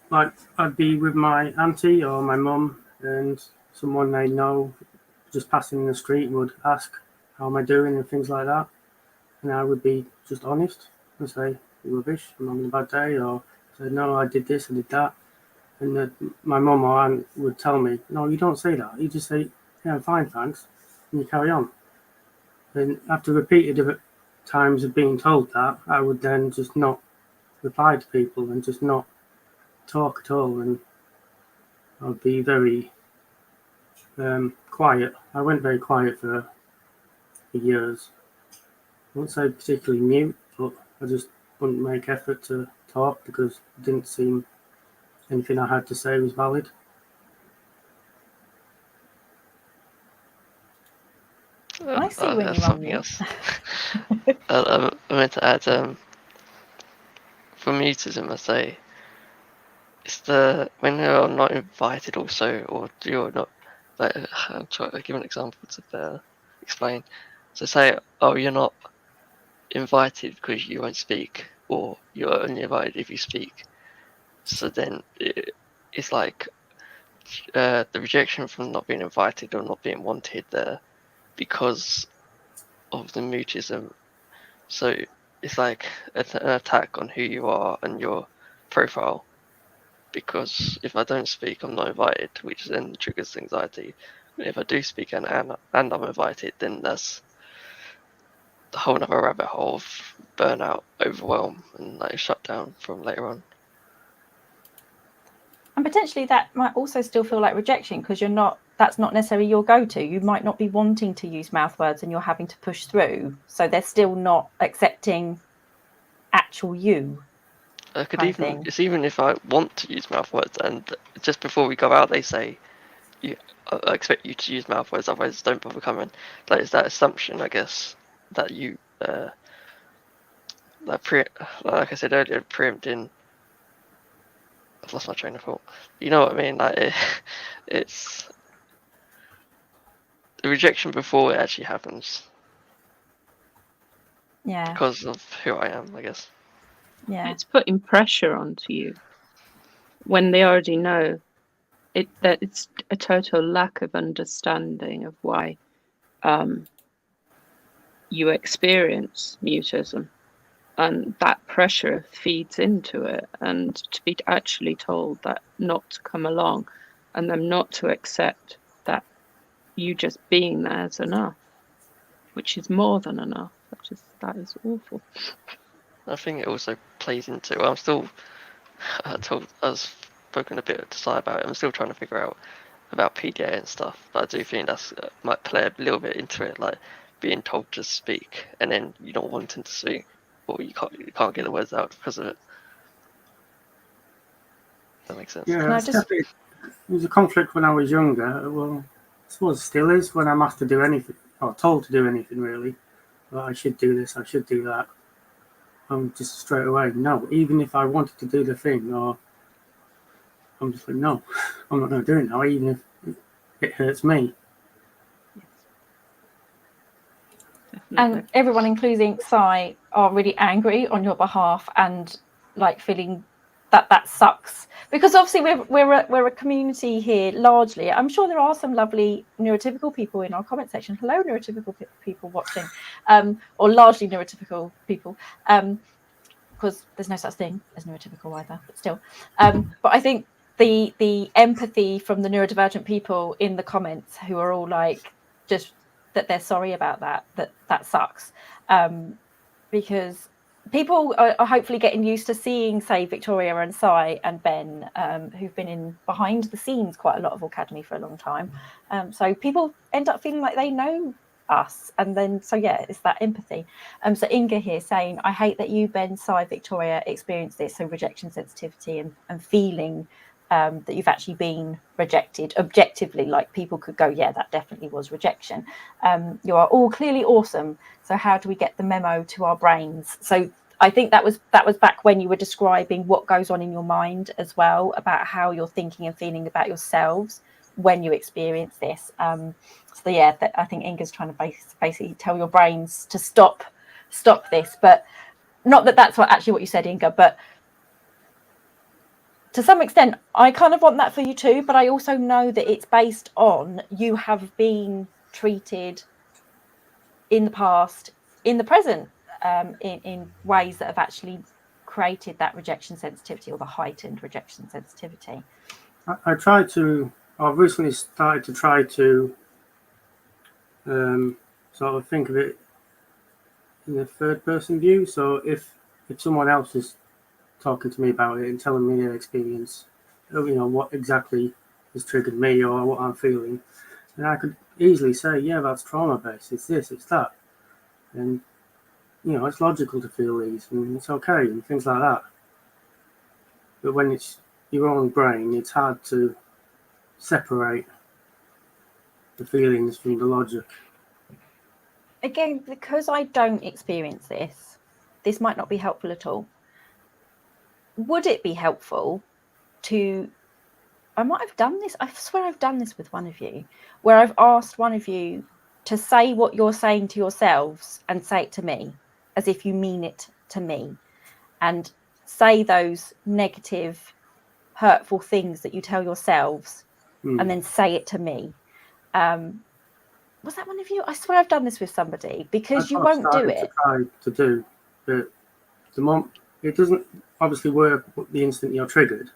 like I'd be with my auntie or my mum, and someone they know just passing in the street would ask, how am I doing, and things like that. And I would be just honest and say, you're rubbish, I'm having a bad day, or say, no, I did this, I did that. And my mum or aunt would tell me, no, you don't say that. You just say, yeah, I'm fine, thanks. And you carry on. And after repeated times of being told that, I would then just not reply to people and just not talk at all. And I'd be very quiet. I went very quiet for years. I wouldn't say particularly mute, but I just wouldn't make effort to talk because it didn't seem anything I had to say was valid.
I see when you're
something else. I meant to add, for mutism, I say, it's when you're not invited also, or you're not, like, I'll try to give an example to explain. So say, you're not invited because you won't speak, or you're only invited if you speak. So then it's like the rejection from not being invited or not being wanted there because of the mutism. So it's like an attack on who you are and your profile. Because if I don't speak, I'm not invited, which then triggers anxiety. But if I do speak and I'm invited, then that's the whole other rabbit hole of burnout, overwhelm, and like shut down from later on.
And potentially that might also still feel like rejection because that's not necessarily your go-to. You might not be wanting to use mouth words and you're having to push through. So they're still not accepting actual you.
It's even if I want to use mouth words and just before we go out, they say, I expect you to use mouth words, otherwise don't bother coming. Like, it's that assumption, I guess, that you, like I said earlier, preempting. I've lost my train of thought. You know what I mean? Like, it's the rejection before it actually happens.
Yeah.
Because of who I am, I guess.
Yeah.
It's putting pressure onto you when they already know that it's a total lack of understanding of why you experience mutism, and that pressure feeds into it. And to be actually told that not to come along and them not to accept that you just being there is enough, which is more than enough. That is awful.
I think it also plays into. I've spoken a bit to Si about it. I'm still trying to figure out about PDA and stuff, but I do think that's might play a little bit into it, like being told to speak and then you not wanting to speak, or you can't get the words out because of it. That makes sense.
Yeah, definitely. There was a conflict when I was younger. Well, I suppose it still is when I'm asked to do anything, or told to do anything really. Well, I should do this, I should do that. I'm just straight away, no. Even if I wanted to do the thing, or I'm just like, no, I'm not going to do it now, even if it hurts me.
And everyone, including Si, are really angry on your behalf and like feeling that sucks, because obviously we're a community here largely. I'm sure there are some lovely neurotypical people in our comment section. Hello, neurotypical people watching, or largely neurotypical people, because there's no such thing as neurotypical either, but still. But I think the empathy from the neurodivergent people in the comments who are all like just that they're sorry about that sucks, because people are hopefully getting used to seeing, say, Victoria and Si and Ben, who've been in behind the scenes quite a lot of Aucademy for a long time. So people end up feeling like they know us, and then it's that empathy. So Inga here saying, I hate that you, Ben, Si, Victoria experienced this, so rejection sensitivity and feeling that you've actually been rejected objectively, like people could go, yeah, that definitely was rejection. You are all clearly awesome. So how do we get the memo to our brains? So I think that was back when you were describing what goes on in your mind as well, about how you're thinking and feeling about yourselves when you experience this. So yeah, I think Inga's trying to basically tell your brains to stop this, but not that that's what you said, Inga, but to some extent I kind of want that for you too, but I also know that it's based on you have been treated in the past, in the present, in ways that have actually created that rejection sensitivity, or the heightened rejection sensitivity.
I've recently started to try to sort of think of it in a third person view. So if someone else is talking to me about it and telling me their experience, what exactly has triggered me or what I'm feeling, then I could easily say, yeah, that's trauma based, it's this, it's that, and it's logical to feel these and it's okay and things like that. But when it's your own brain, it's hard to separate the feelings from the logic.
Again, because I don't experience this might not be helpful at all. Would it be helpful to, I might have done this, I swear I've done this with one of you, where I've asked one of you to say what you're saying to yourselves and say it to me, as if you mean it to me, and say those negative, hurtful things that you tell yourselves, and then say it to me. Was that one of you? I swear I've done this with somebody, because you won't do it.
Try to do, but the moment it doesn't obviously work the instant you're triggered,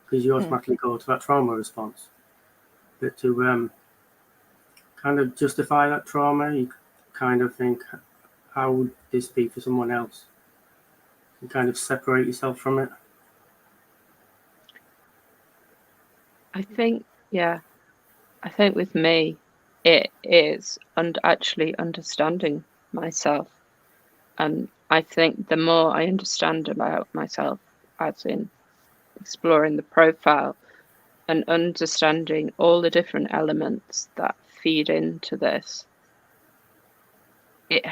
because you automatically go to that trauma response. But to kind of justify that trauma, you kind of think, how would this be for someone else? You kind of separate yourself from it.
I think with me, it is actually understanding myself. And I think the more I understand about myself, as in exploring the profile and understanding all the different elements that feed into this, it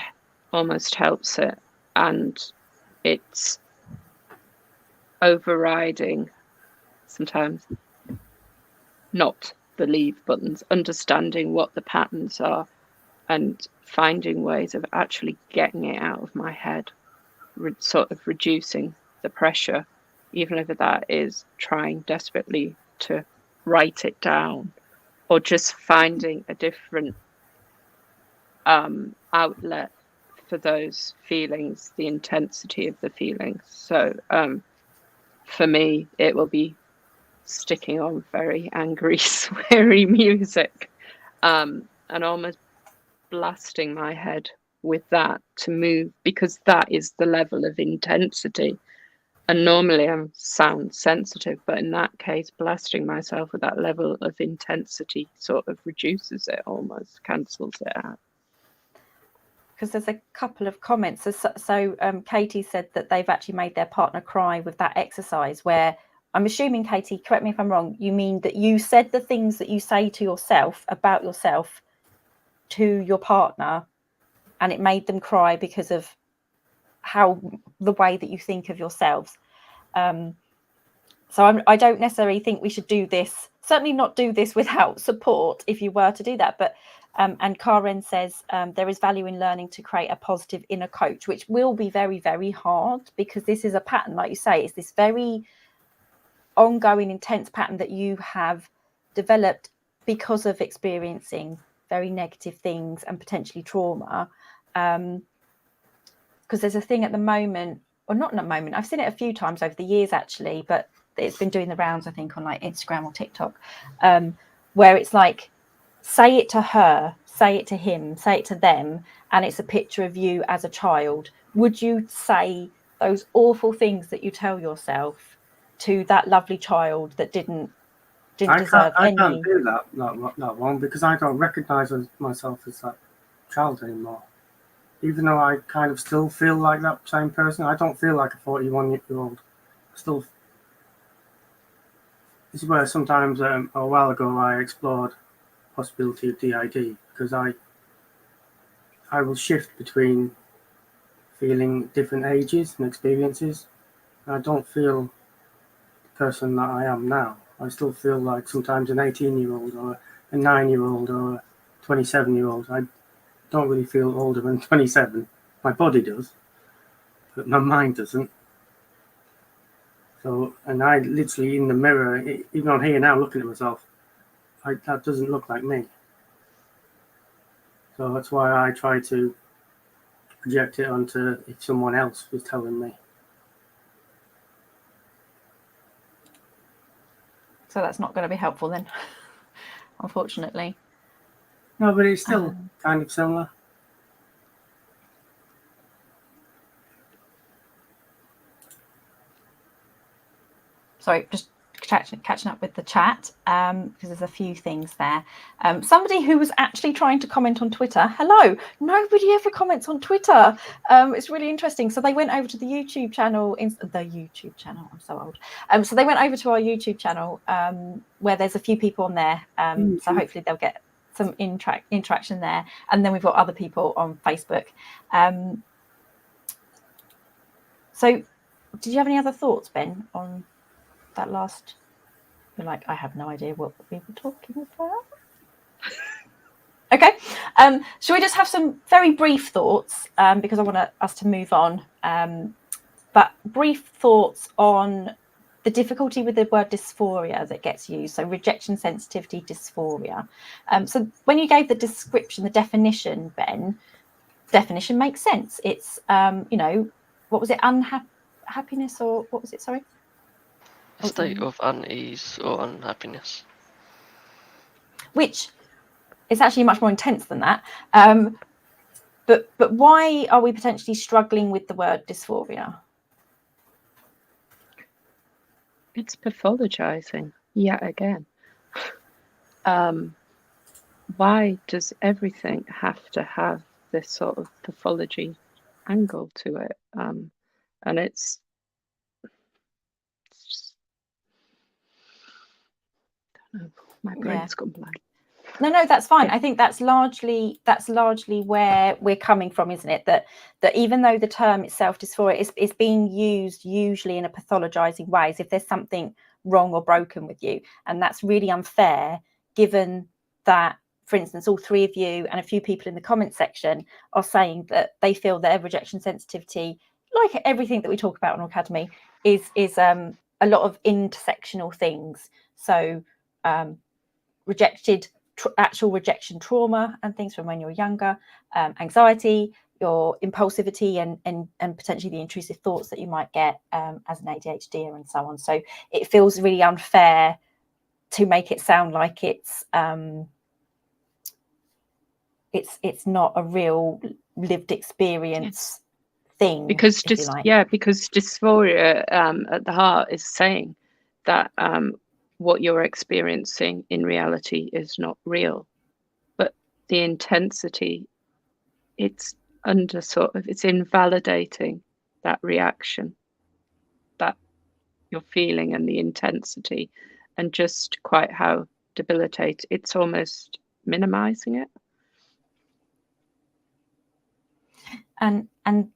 almost helps it. And it's overriding sometimes not the leave buttons, understanding what the patterns are and finding ways of actually getting it out of my head, sort of reducing the pressure, even if that is trying desperately to write it down, or just finding a different outlet for those feelings, the intensity of the feelings. So for me, it will be sticking on very angry, sweary music, and almost blasting my head with that to move, because that is the level of intensity. And normally I'm sound sensitive, but in that case, blasting myself with that level of intensity sort of reduces it, almost cancels it out.
Because there's a couple of comments. So Katie said that they've actually made their partner cry with that exercise, where I'm assuming, Katie, correct me if I'm wrong, you mean that you said the things that you say to yourself about yourself to your partner, and it made them cry because of the way that you think of yourselves. So I don't necessarily think we should do this, certainly not do this without support if you were to do that. But and Karen says there is value in learning to create a positive inner coach, which will be very, very hard, because this is a pattern, like you say, it's this very ongoing, intense pattern that you have developed because of experiencing very negative things and potentially trauma. Because there's a thing at the moment, or not at the moment, I've seen it a few times over the years actually, but it's been doing the rounds, I think, on like Instagram or TikTok, where it's like, say it to her, say it to him, say it to them, and it's a picture of you as a child. Would you say those awful things that you tell yourself to that lovely child that didn't deserve any?
I can't do that one, because I don't recognise myself as that child anymore. Even though I kind of still feel like that same person, I don't feel like a 41-year-old. Still, this is where sometimes a while ago I explored the possibility of DID, because I will shift between feeling different ages and experiences. I don't feel the person that I am now. I still feel like sometimes an 18-year-old or a 9-year-old or a 27-year-old. I don't really feel older than 27. My body does, but my mind doesn't. So, and I literally in the mirror, even on here now, looking at myself, that doesn't look like me. So that's why I try to project it onto if someone else was telling me.
So that's not going to be helpful then, unfortunately.
No, but it's still kind of similar.
Sorry, just catching up with the chat, because there's a few things there. Somebody who was actually trying to comment on Twitter. Hello, nobody ever comments on Twitter. It's really interesting. So they went over to the YouTube channel. I'm so old. So they went over to our YouTube channel, where there's a few people on there. So hopefully they'll get some interaction there. And then we've got other people on Facebook. So did you have any other thoughts, Ben, on that last? You're like, I have no idea what we were talking about. Okay. Shall we just have some very brief thoughts, because I want us to move on. But brief thoughts on the difficulty with the word dysphoria that gets used. So rejection sensitivity dysphoria. So when you gave the description, the definition, Ben, definition makes sense. It's, what was it? Happiness, or what was it? Sorry.
A state of unease or unhappiness.
Which is actually much more intense than that. But why are we potentially struggling with the word dysphoria?
It's pathologizing yet again. Why does everything have to have this sort of pathology angle to it? And it's just, I don't know, my brain's gone blank.
No, that's fine. I think that's largely where we're coming from, isn't it? That even though the term itself, dysphoria, is being used usually in a pathologizing way, as if there's something wrong or broken with you, and that's really unfair, given that, for instance, all three of you and a few people in the comment section are saying that they feel their rejection sensitivity, like everything that we talk about on Aucademy, is a lot of intersectional things. So actual rejection trauma and things from when you're younger, anxiety, your impulsivity, and potentially the intrusive thoughts that you might get as an ADHD and so on. So it feels really unfair to make it sound like it's not a real lived experience thing.
Because because dysphoria at the heart is saying that what you're experiencing in reality is not real, but the intensity, it's invalidating that reaction that you're feeling and the intensity, and just quite how debilitating, it's almost minimizing it.
And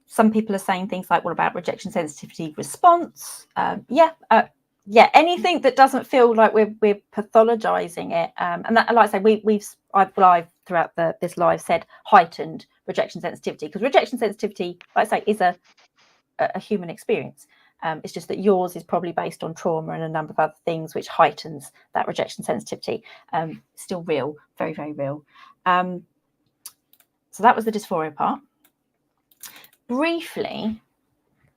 some people are saying things like, what about rejection sensitivity response? Anything that doesn't feel like we're pathologizing it. And that, like I say, I've throughout this live said heightened rejection sensitivity, because rejection sensitivity, like I say, is a human experience. It's just that yours is probably based on trauma and a number of other things, which heightens that rejection sensitivity. Still real, very, very real. So that was the dysphoria part. Briefly,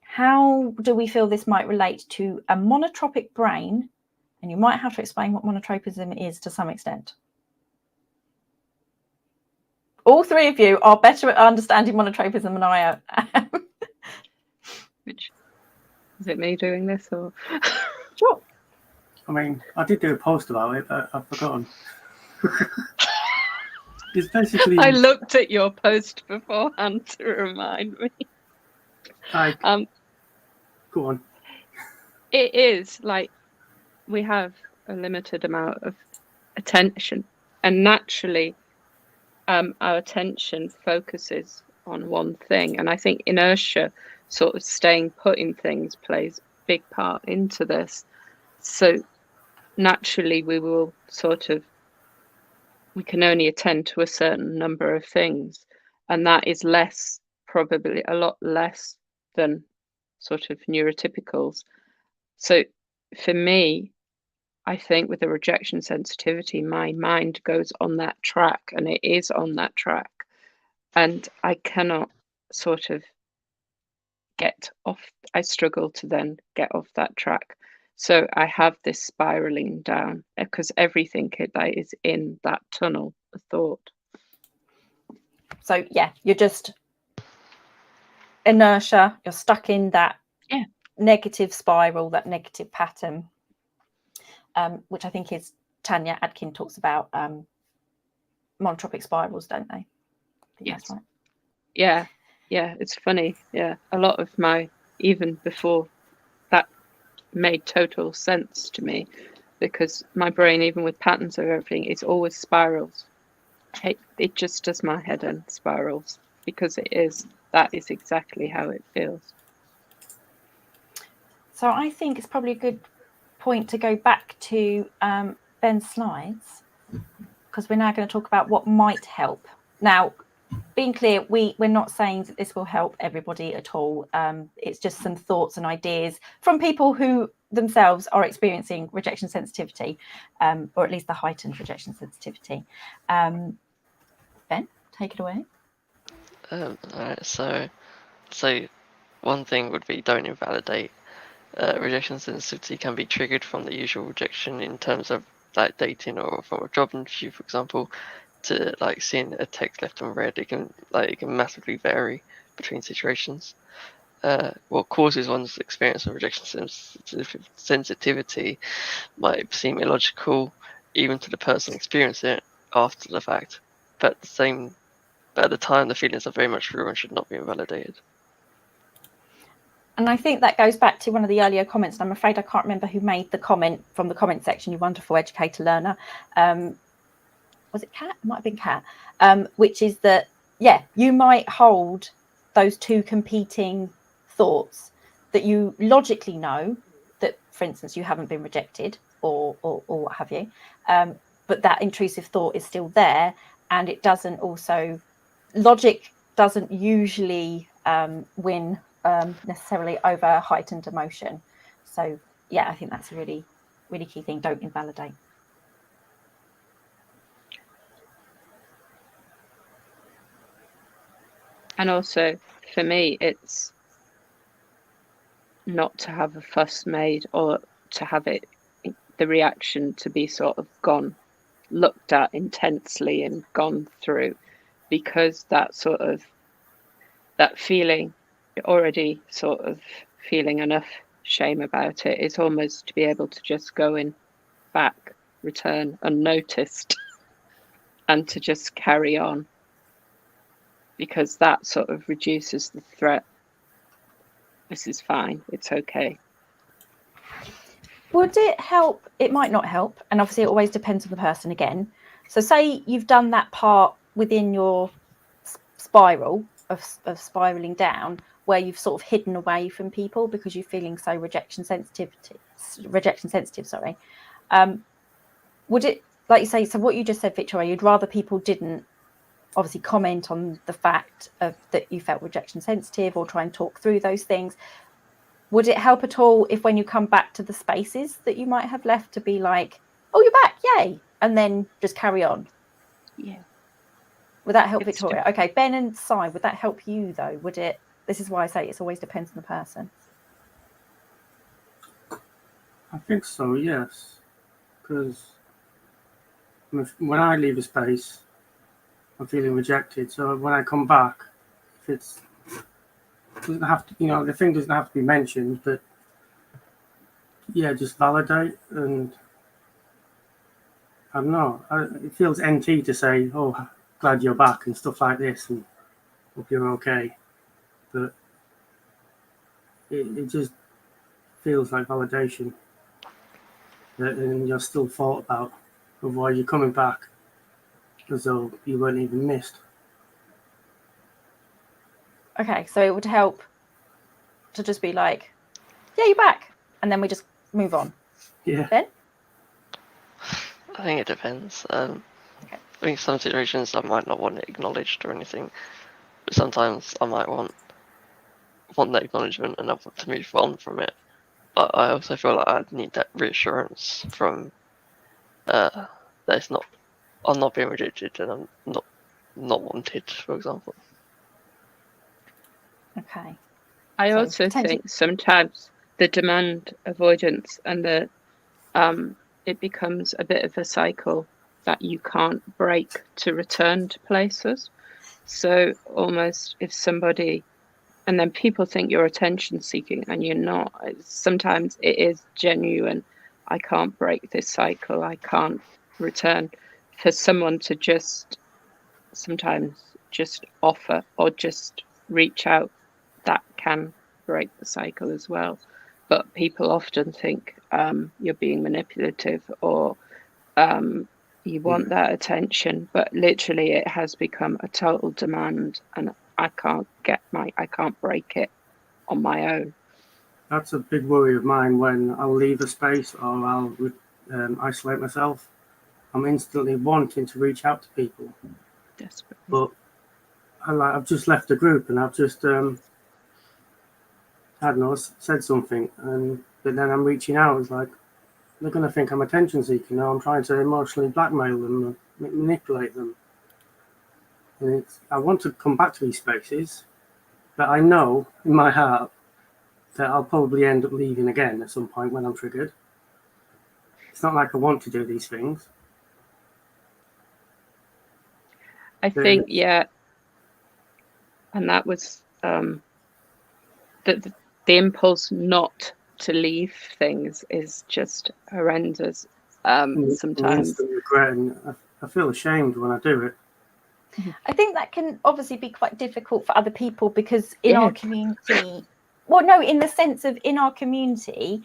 how do we feel this might relate to a monotropic brain? And you might have to explain what monotropism is to some extent. All three of you are better at understanding monotropism than I am.
Which is it, me doing this or?
Sure.
I mean, I did do a post about it, but I've forgotten. It's basically.
I looked at your post beforehand to remind me.
Go on.
It is like we have a limited amount of attention, and naturally, our attention focuses on one thing. And I think inertia, sort of staying put in things, plays a big part into this. So naturally we will we can only attend to a certain number of things, and that is less, probably a lot less than sort of neurotypicals. So for me, I think with the rejection sensitivity, my mind goes on that track, and it is on that track, and I cannot sort of get off. I struggle to then get off that track. So I have this spiraling down because everything that is in that tunnel of thought.
So yeah, you're just inertia, you're stuck in that negative spiral, that negative pattern, which I think is Tanya Adkin talks about monotropic spirals, don't they? I think
Yes.
That's right.
Yeah, it's funny. Yeah, a lot of my, even before that made total sense to me, because my brain, even with patterns of everything, is always spirals. It just does my head in spirals, because that is exactly how it feels.
So I think it's probably a good point to go back to Ben's slides, because we're now going to talk about what might help. Now, being clear, we're not saying that this will help everybody at all. It's just some thoughts and ideas from people who themselves are experiencing rejection sensitivity, or at least the heightened rejection sensitivity. Ben, take it away.
All right, so one thing would be don't invalidate. Rejection sensitivity can be triggered from the usual rejection in terms of like dating or from a job interview, for example, to like seeing a text left unread. It can massively vary between situations. What causes one's experience of rejection sensitivity might seem illogical even to the person experiencing it after the fact, but at the time the feelings are very much real and should not be invalidated.
And I think that goes back to one of the earlier comments, and I'm afraid I can't remember who made the comment from the comment section, you wonderful educator learner. Was it Kat? It might have been Kat, which is that, yeah, you might hold those two competing thoughts that you logically know that, for instance, you haven't been rejected or what have you, but that intrusive thought is still there, and it doesn't also, logic doesn't usually win necessarily over heightened emotion. So yeah, I think that's a really, really key thing. Don't invalidate.
And also for me, it's not to have a fuss made or to have the reaction to be sort of looked at intensely and gone through, because that feeling, you're already sort of feeling enough shame about it. It's almost to be able to just go in back, return unnoticed, and to just carry on, because that sort of reduces the threat. This is fine, it's okay.
Would it help? It might not help, and obviously it always depends on the person again. So say you've done that part within your spiral of spiraling down, where you've sort of hidden away from people because you're feeling so rejection sensitive, sorry. Would it, like you say, so what you just said, Victoria, you'd rather people didn't obviously comment on the fact of that you felt rejection sensitive or try and talk through those things. Would it help at all if when you come back to the spaces that you might have left to be like, oh, you're back, yay, and then just carry on?
Yeah.
Would that help, Victoria? Okay, Ben and Si, would that help you though? Would it? This is why I say it always depends on the person.
I think so, yes. Because when I leave a space, I'm feeling rejected. So when I come back, if it doesn't have to, the thing doesn't have to be mentioned, but yeah, just validate. And I don't know, it feels NT to say, oh, glad you're back and stuff like this, and hope you're okay. But it just feels like validation. And you're still thought about, otherwise you're coming back as though you weren't even missed.
Okay, so it would help to just be like, yeah, you're back, and then we just move on.
Yeah.
Ben?
I think it depends.
Okay.
I think some situations I might not want it acknowledged or anything, but sometimes I might want that acknowledgement and I want to move on from it. But I also feel like I need that reassurance from that it's not, I'm not being rejected and I'm not wanted, for example.
Okay.
I
So
also
potentially-
think sometimes the demand avoidance and the it becomes a bit of a cycle that you can't break to return to places. So almost if somebody, and then people think you're attention seeking and you're not. Sometimes it is genuine. I can't break this cycle. I can't return. For someone to just sometimes just offer or just reach out, that can break the cycle as well. But people often think you're being manipulative or you want that attention, but literally it has become a total demand, and I can't break it on my own.
That's a big worry of mine when I'll leave a space or I'll isolate myself. I'm instantly wanting to reach out to people.
Desperate.
But I've just left the group and I've just, I don't know, said something. But then I'm reaching out. It's like, they're going to think I'm attention seeking. I'm trying to emotionally blackmail them, manipulate them. And I want to come back to these spaces, but I know in my heart that I'll probably end up leaving again at some point when I'm triggered. It's not like I want to do these things.
I think, yeah, and that was the impulse not to leave things is just horrendous. Sometimes
Instant regret, and I feel ashamed when I do it.
I think that can obviously be quite difficult for other people because in our community, well, no, in the sense of in our community,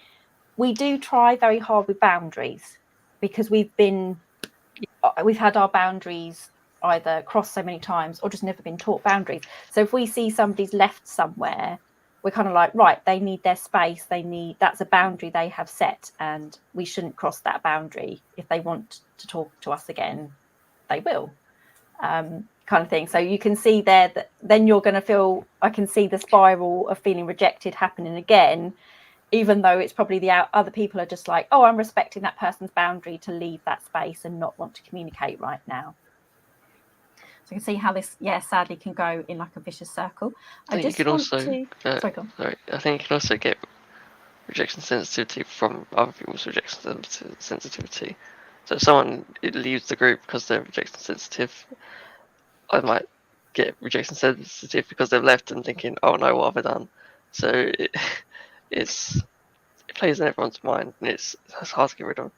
we do try very hard with boundaries because we've had our boundaries either crossed so many times or just never been taught boundaries. So if we see somebody's left somewhere, we're kind of like, right, they need their space. That's a boundary they have set and we shouldn't cross that boundary. If they want to talk to us again, they will. Kind of thing. So you can see there that then you're going to feel, I can see the spiral of feeling rejected happening again, even though it's probably the other people are just like, oh, I'm respecting that person's boundary to leave that space and not want to communicate right now. So you can see how this, sadly can go in like a vicious circle.
I think you can also,
sorry, go on.
sorry, I think you can also get rejection sensitivity from other people's rejection sensitivity. So if someone leaves the group because they're rejection sensitive, I might get rejection sensitive because they've left and thinking, oh no, what have I done? So it plays in everyone's mind and it's hard to get rid of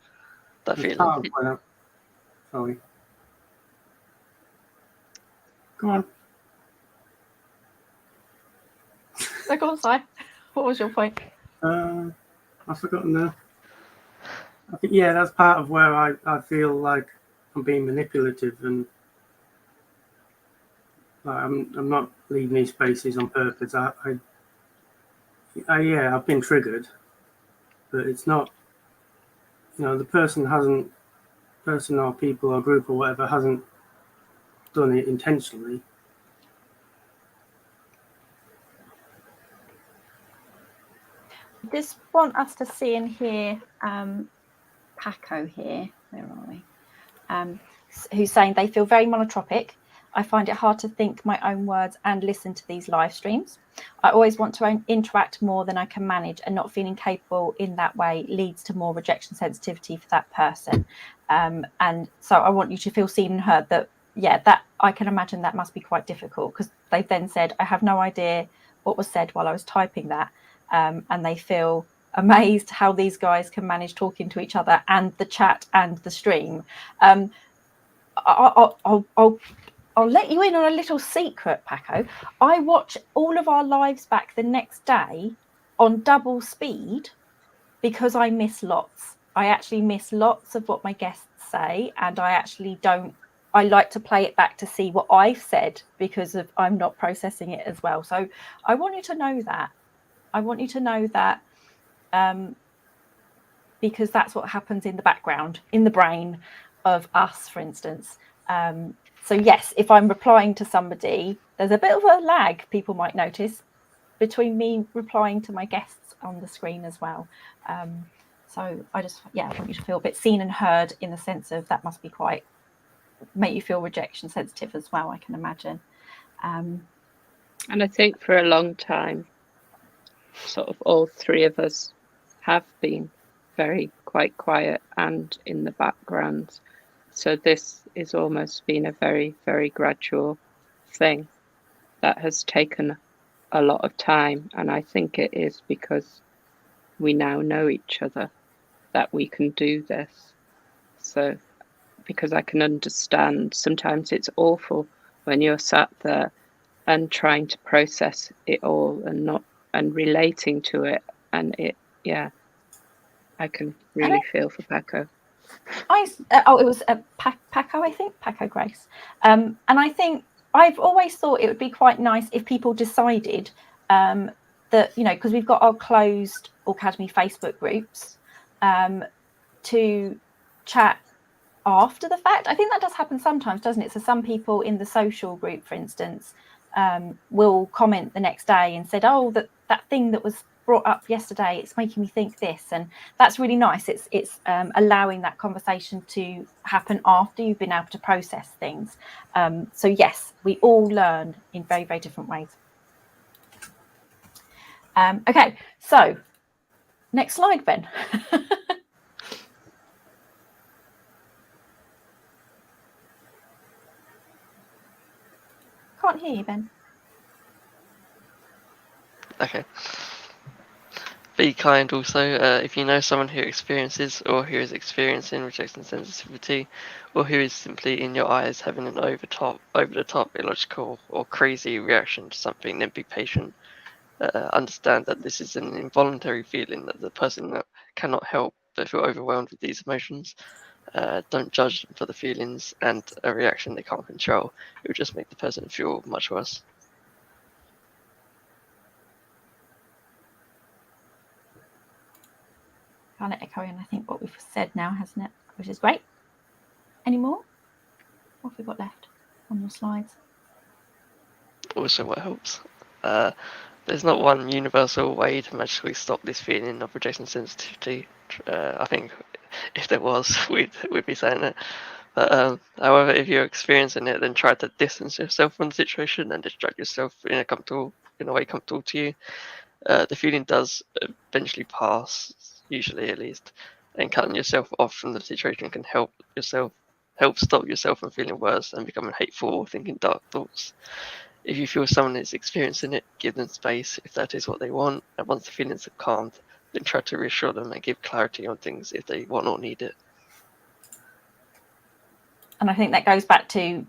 that feeling.
Sorry. Go on.
So go on, Si. What was your point?
I've forgotten now. I think, that's part of where I feel like I'm being manipulative and I'm not leaving these spaces on purpose. I've been triggered, but it's not, the person or people or group or whatever hasn't done it intentionally.
I just want us to see and hear Paco here. Where are we? Who's saying they feel very monotropic. I find it hard to think my own words and listen to these live streams. I always want to interact more than I can manage, and not feeling capable in that way leads to more rejection sensitivity for that person. And so I want you to feel seen and heard that, that I can imagine that must be quite difficult because they've then said, I have no idea what was said while I was typing that. And they feel amazed how these guys can manage talking to each other and the chat and the stream. I'll let you in on a little secret, Paco. I watch all of our lives back the next day on double speed because I miss lots. I actually miss lots of what my guests say, and I actually don't I like to play it back to see what I've said because of I'm not processing it as well. So I want you to know that. I want you to know that because that's what happens in the background, in the brain of us, for instance. So yes, if I'm replying to somebody, there's a bit of a lag, people might notice, between me replying to my guests on the screen as well. So I just, I want you to feel a bit seen and heard in the sense of that must be quite, make you feel rejection sensitive as well, I can imagine.
And I think for a long time, sort of all three of us have been quite quiet and in the background. So this is almost been a very, very gradual thing that has taken a lot of time. And I think it is because we now know each other that we can do this. So because I can understand, sometimes it's awful when you're sat there and trying to process it all and relating to it, and it, I can really feel for Paco.
It was Paco, I think, Paco Grace. And I think I've always thought it would be quite nice if people decided that, because we've got our closed Aucademy Facebook groups, to chat after the fact. I think that does happen sometimes, doesn't it? So some people in the social group, for instance, will comment the next day and said, oh, that thing that was brought up yesterday, it's making me think this, and that's really nice. It's allowing that conversation to happen after you've been able to process things. So yes, we all learn in very, very different ways. Okay, so next slide, Ben. Can't hear you, Ben.
Okay. Be kind also. If you know someone who experiences or who is experiencing rejection sensitivity, or who is simply in your eyes having an over the top illogical or crazy reaction to something, then be patient. Understand that this is an involuntary feeling that the person cannot help but feel overwhelmed with these emotions. Don't judge them for the feelings and a reaction they can't control. It will just make the person feel much worse.
Kind of echoing, I think, what we've said now, hasn't it? Which is great. Any more? What have we got left on your slides?
Also, what helps. There's not one universal way to magically stop this feeling of rejection sensitivity. I think if there was, we'd be saying it. But however, if you're experiencing it, then try to distance yourself from the situation and distract yourself in a way comfortable to you. The feeling does eventually pass, usually at least, and cutting yourself off from the situation can help stop yourself from feeling worse and becoming hateful or thinking dark thoughts. If you feel someone is experiencing it, give them space if that is what they want, and once the feelings have calmed, then try to reassure them and give clarity on things if they want or need it.
And I think that goes back to,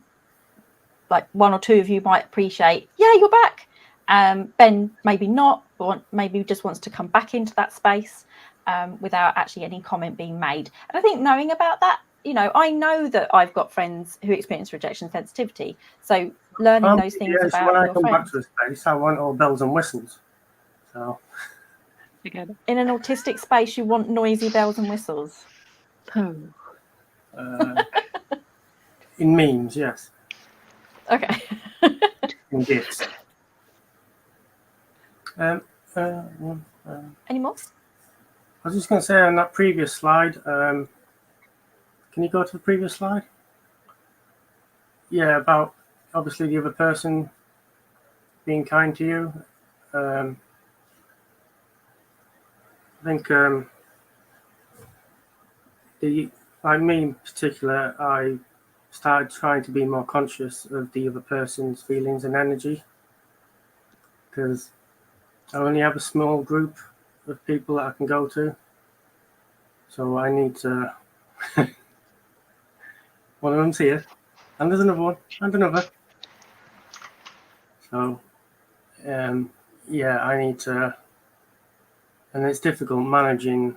like, one or two of you might appreciate, yeah, you're back. Ben maybe not, but maybe just wants to come back into that space without actually any comment being made. And I think knowing about that, I know that I've got friends who experience rejection sensitivity. So learning those things about
when I
your
come
friends.
back to a space, I want all bells and whistles. So
in an autistic space, you want noisy bells and whistles.
In memes, yes.
Okay.
In gifs.
Any more?
I was just going to say on that previous slide, can you go to the previous slide? Yeah, about obviously the other person being kind to you. I think like me in particular, I started trying to be more conscious of the other person's feelings and energy, because I only have a small group of people that I can go to. So I need to. One of them's here, and there's another one, and another. So, I need to. And it's difficult managing.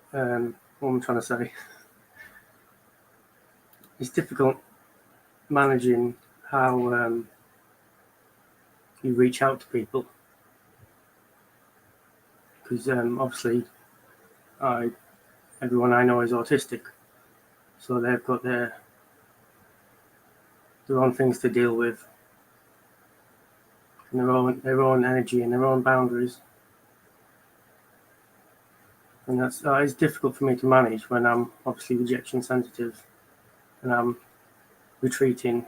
What I'm trying to say. it's difficult managing how you reach out to people, because obviously everyone I know is autistic, so they've got their own things to deal with, and their own energy and their own boundaries, and that's it's difficult for me to manage when I'm obviously rejection sensitive and I'm retreating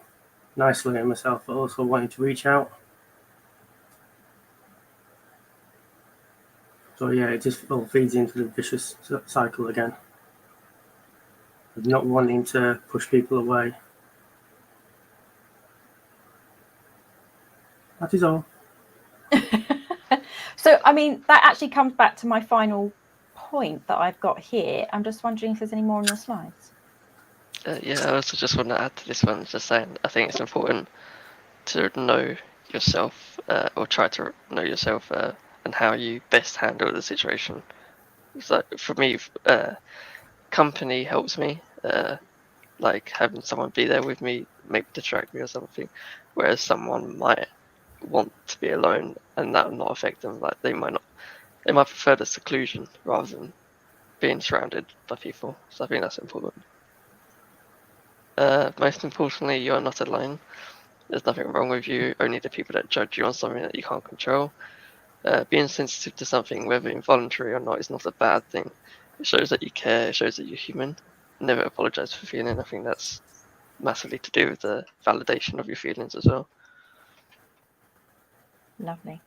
and isolating myself, but also wanting to reach out. So yeah, it just all feeds into the vicious cycle again of not wanting to push people away. That is all.
So, I mean, that actually comes back to my final point that I've got here. I'm just wondering if there's any more on your slides.
Yeah, I also just want to add to this one, just saying, I think it's important to know yourself, or try to know yourself, and how you best handle the situation. So for me, company helps me, like having someone be there with me, maybe distract me or something, whereas someone might want to be alone and that will not affect them. Like they might prefer the seclusion rather than being surrounded by people. So I think that's important. Most importantly, you are not alone. There's nothing wrong with you, only the people that judge you on something that you can't control. Being sensitive to something, whether involuntary or not, is not a bad thing. It shows that you care, it shows that you're human. Never apologize for feeling. I think that's massively to do with the validation of your feelings as well.
Lovely.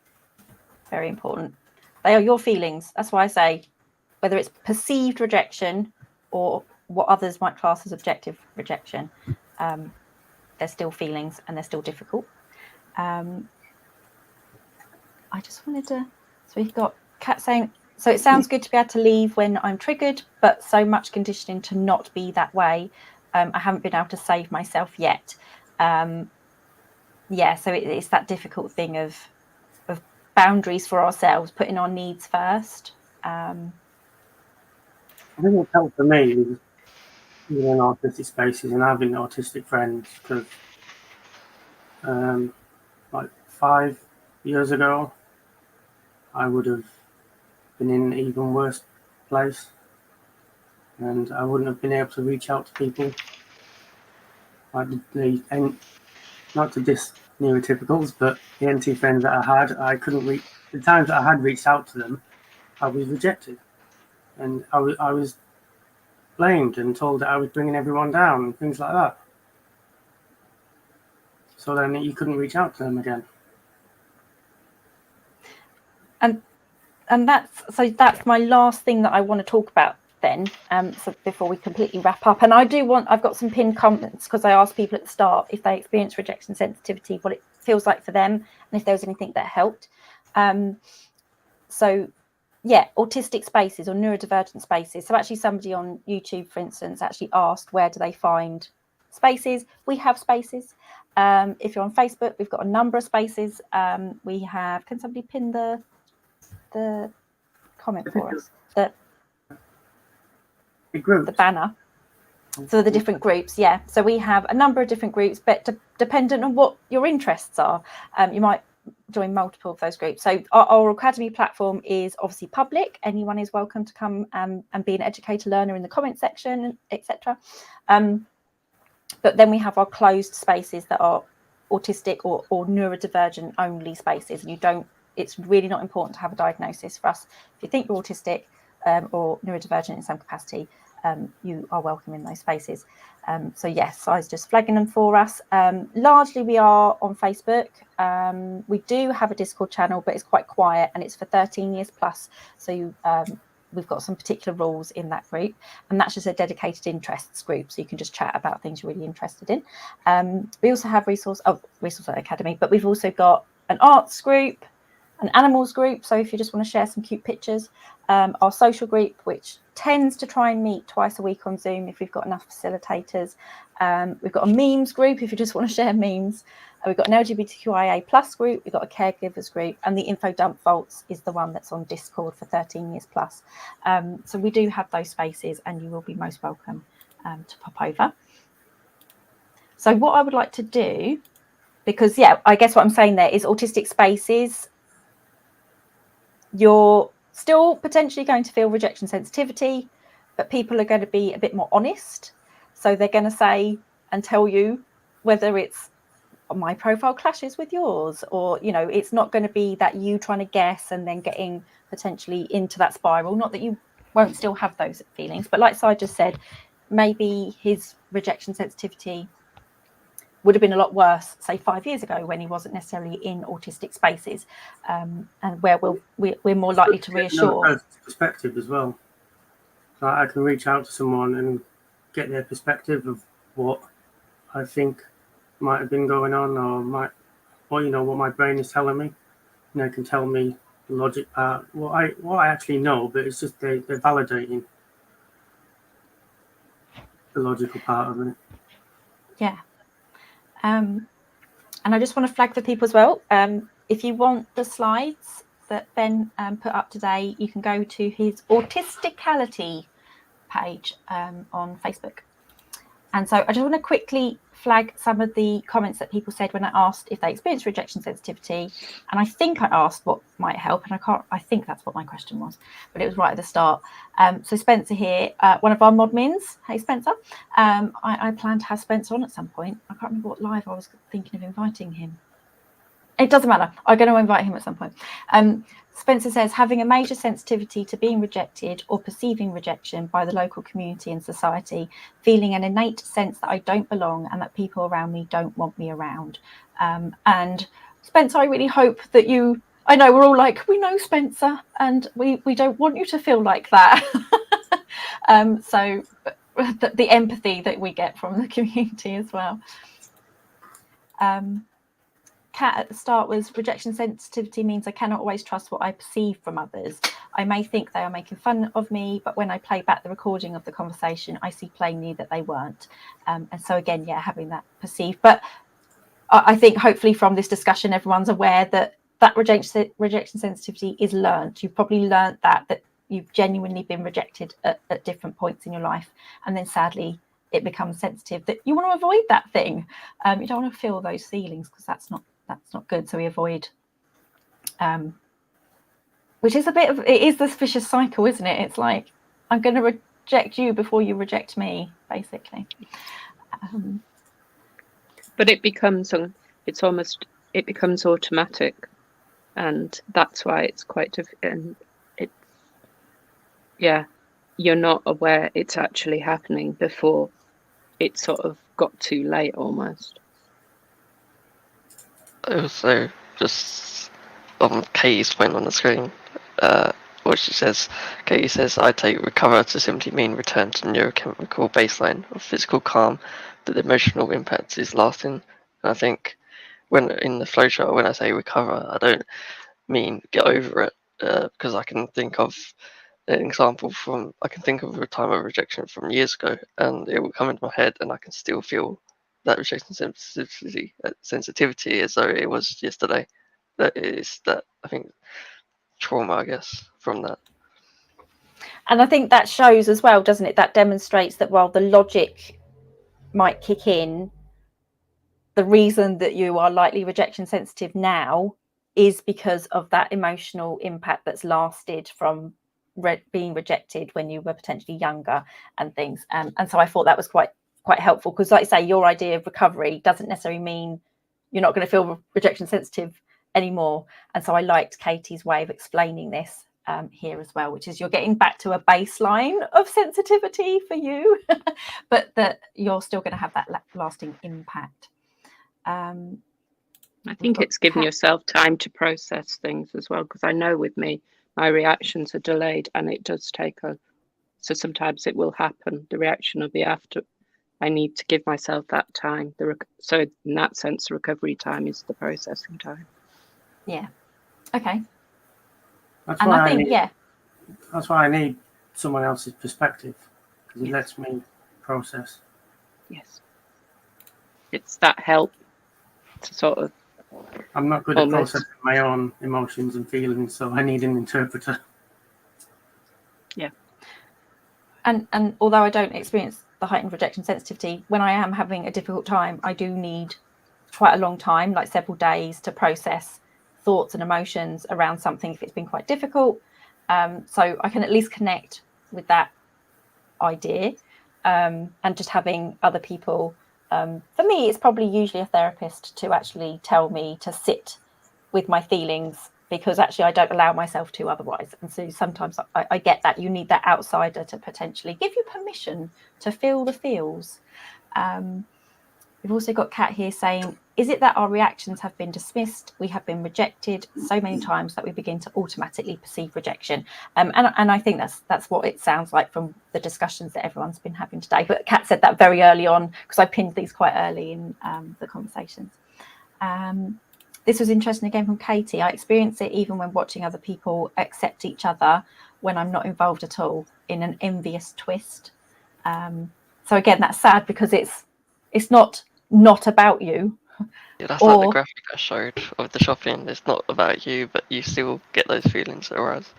Very important. They are your feelings. That's why I say, whether it's perceived rejection or what others might class as objective rejection, they're still feelings and they're still difficult. I just wanted to, so we've got Kat saying, so it sounds good to be able to leave when I'm triggered, but so much conditioning to not be that way. I haven't been able to save myself yet. Yeah, so it's that difficult thing of boundaries for ourselves, putting our needs first.
I think what's helped for me is being in autistic spaces and having autistic friends, because like 5 years ago, I would have been in an even worse place, and I wouldn't have been able to reach out to people. Like not to diss neurotypicals, but the NT friends that I had, I couldn't reach. The times that I had reached out to them, I was rejected, and I was blamed and told that I was bringing everyone down and things like that. So then you couldn't reach out to them again.
And that's my last thing that I want to talk about then, so before we completely wrap up. And I've got some pinned comments, because I asked people at the start if they experience rejection sensitivity, what it feels like for them, and if there was anything that helped. So yeah, autistic spaces or neurodivergent spaces. So actually somebody on YouTube, for instance, actually asked, where do they find spaces? We have spaces. If you're on Facebook, we've got a number of spaces. We have, can somebody pin the comment for us? The banner. So the different groups, yeah. So we have a number of different groups, but dependent on what your interests are, you might join multiple of those groups. So our Aucademy platform is obviously public. Anyone is welcome to come and be an educator learner in the comment section, etc. But then we have our closed spaces that are autistic or neurodivergent only spaces. And it's really not important to have a diagnosis for us. If you think you're autistic or neurodivergent in some capacity, you are welcome in those spaces. So yes, I was just flagging them for us. Largely we are on Facebook. We do have a Discord channel, but it's quite quiet and it's for 13 years plus. So we've got some particular rules in that group, and that's just a dedicated interests group, so you can just chat about things you're really interested in. We also have Resource Academy, but we've also got an arts group, an animals group, so if you just want to share some cute pictures, our social group, which tends to try and meet twice a week on Zoom if we've got enough facilitators. We've got a memes group if you just want to share memes. We've got an LGBTQIA+ group, we've got a caregivers group, and the info dump vaults is the one that's on Discord for 13 years plus. So we do have those spaces, and you will be most welcome to pop over. So what I would like to do, because I guess what I'm saying there is autistic spaces, you're still potentially going to feel rejection sensitivity, but people are going to be a bit more honest. So they're going to say and tell you whether it's my profile clashes with yours, or, you know, it's not going to be that you trying to guess and then getting potentially into that spiral. Not that you won't still have those feelings, but like Si just said, maybe his rejection sensitivity would have been a lot worse, say 5 years ago, when he wasn't necessarily in autistic spaces, and where we're more likely to reassure.
Perspective as well. So I can reach out to someone and get their perspective of what I think might have been going on, or you know, what my brain is telling me. And they can tell me the logic part, what I actually know, but it's just they're validating the logical part of it.
Yeah. And I just want to flag for people as well, if you want the slides that Ben put up today, you can go to his Autisticality page on Facebook. And so I just want to quickly flag some of the comments that people said when I asked if they experienced rejection sensitivity. And I think I asked what might help, and I think that's what my question was, but it was right at the start. So Spencer here, one of our modmins. Hey, Spencer. I plan to have Spencer on at some point. I can't remember what live I was thinking of inviting him. It doesn't matter. I'm going to invite him at some point. Spencer says, having a major sensitivity to being rejected or perceiving rejection by the local community and society, feeling an innate sense that I don't belong and that people around me don't want me around. And Spencer, I really hope that I know we're all like, we know Spencer, and we don't want you to feel like that. So the empathy that we get from the community as well. Kat at the start was, rejection sensitivity means I cannot always trust what I perceive from others. I may think they are making fun of me, but when I play back the recording of the conversation, I see plainly that they weren't. And so again, having that perceived. But I think hopefully from this discussion, everyone's aware that rejection sensitivity is learned. You've probably learned that you've genuinely been rejected at different points in your life. And then sadly, it becomes sensitive that you want to avoid that thing. You don't want to feel those feelings, because that's not good. So we avoid, which is it is this vicious cycle, isn't it? It's like, I'm going to reject you before you reject me, basically.
But it becomes automatic, and that's why it's quite difficult. You're not aware it's actually happening before it sort of got too late almost.
Also, just on Katie's point on the screen, what she says, Katie says, I take recover to simply mean return to neurochemical baseline of physical calm, that the emotional impact is lasting. And I think when in the flowchart, when I say recover, I don't mean get over it, because I can think of an example I can think of a time of rejection from years ago, and it will come into my head, and I can still feel that rejection sensitivity as though it was yesterday. That is that, I think, trauma, I guess, from that.
And I think that shows as well, doesn't it? That demonstrates that while the logic might kick in, the reason that you are likely rejection sensitive now is because of that emotional impact that's lasted from being rejected when you were potentially younger and things. And so I thought that was quite helpful, because like I say, your idea of recovery doesn't necessarily mean you're not going to feel rejection sensitive anymore. And so I liked Katie's way of explaining this here as well, which is you're getting back to a baseline of sensitivity for you, but that you're still going to have that lasting impact.
I think it's giving yourself time to process things as well, because I know with me, my reactions are delayed, and it does take so sometimes it will happen. The reaction will be after. I need to give myself that time. So in that sense, the recovery time is the processing time.
Yeah. Okay.
That's why I need someone else's perspective, because it lets me process.
Yes. It's that help to sort of.
I'm not good at processing my own emotions and feelings, so I need an interpreter.
Yeah.
And although I don't experience the heightened rejection sensitivity, when I am having a difficult time, I do need quite a long time, like several days, to process thoughts and emotions around something if it's been quite difficult. So I can at least connect with that idea, and just having other people, for me it's probably usually a therapist, to actually tell me to sit with my feelings, because actually I don't allow myself to otherwise. And so sometimes I get that you need that outsider to potentially give you permission to feel the feels. We've also got Kat here saying, is it that our reactions have been dismissed? We have been rejected so many times that we begin to automatically perceive rejection. And I think that's what it sounds like from the discussions that everyone's been having today. But Kat said that very early on, because I pinned these quite early in the conversations. This was interesting again from Katie. I experience it even when watching other people accept each other when I'm not involved at all, in an envious twist. So again, that's sad, because it's not about you.
Yeah, that's like the graphic I showed of the shopping. It's not about you, but you still get those feelings arise.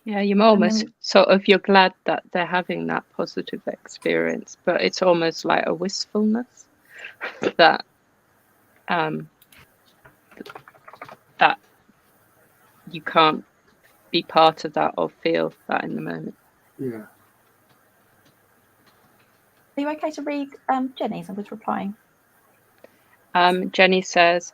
Yeah, you're almost sort of, you're glad that they're having that positive experience, but it's almost like a wistfulness that that you can't be part of that or feel that in the moment.
Yeah.
Are you okay to read Jenny's? I was replying.
Jenny says,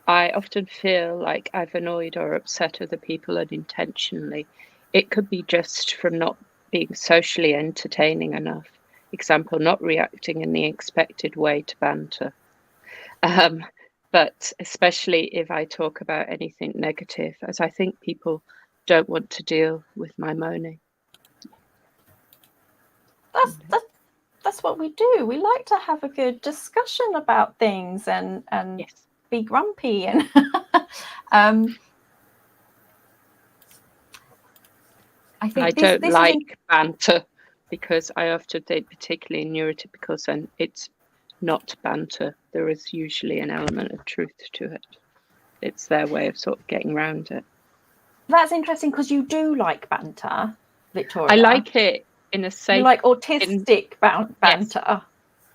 I often feel like I've annoyed or upset other people unintentionally. It could be just from not being socially entertaining enough. Example, not reacting in the expected way to banter. But especially if I talk about anything negative, as I think people don't want to deal with my moaning.
That's what we do. We like to have a good discussion about things and
yes,
be grumpy and I think
I don't like banter, because I often think, particularly in neurotypicals, and it's not banter. There is usually an element of truth to it. It's their way of sort of getting around it.
That's interesting, because you do like banter, Victoria.
I like it in a safe.
You like autistic banter.
Yes,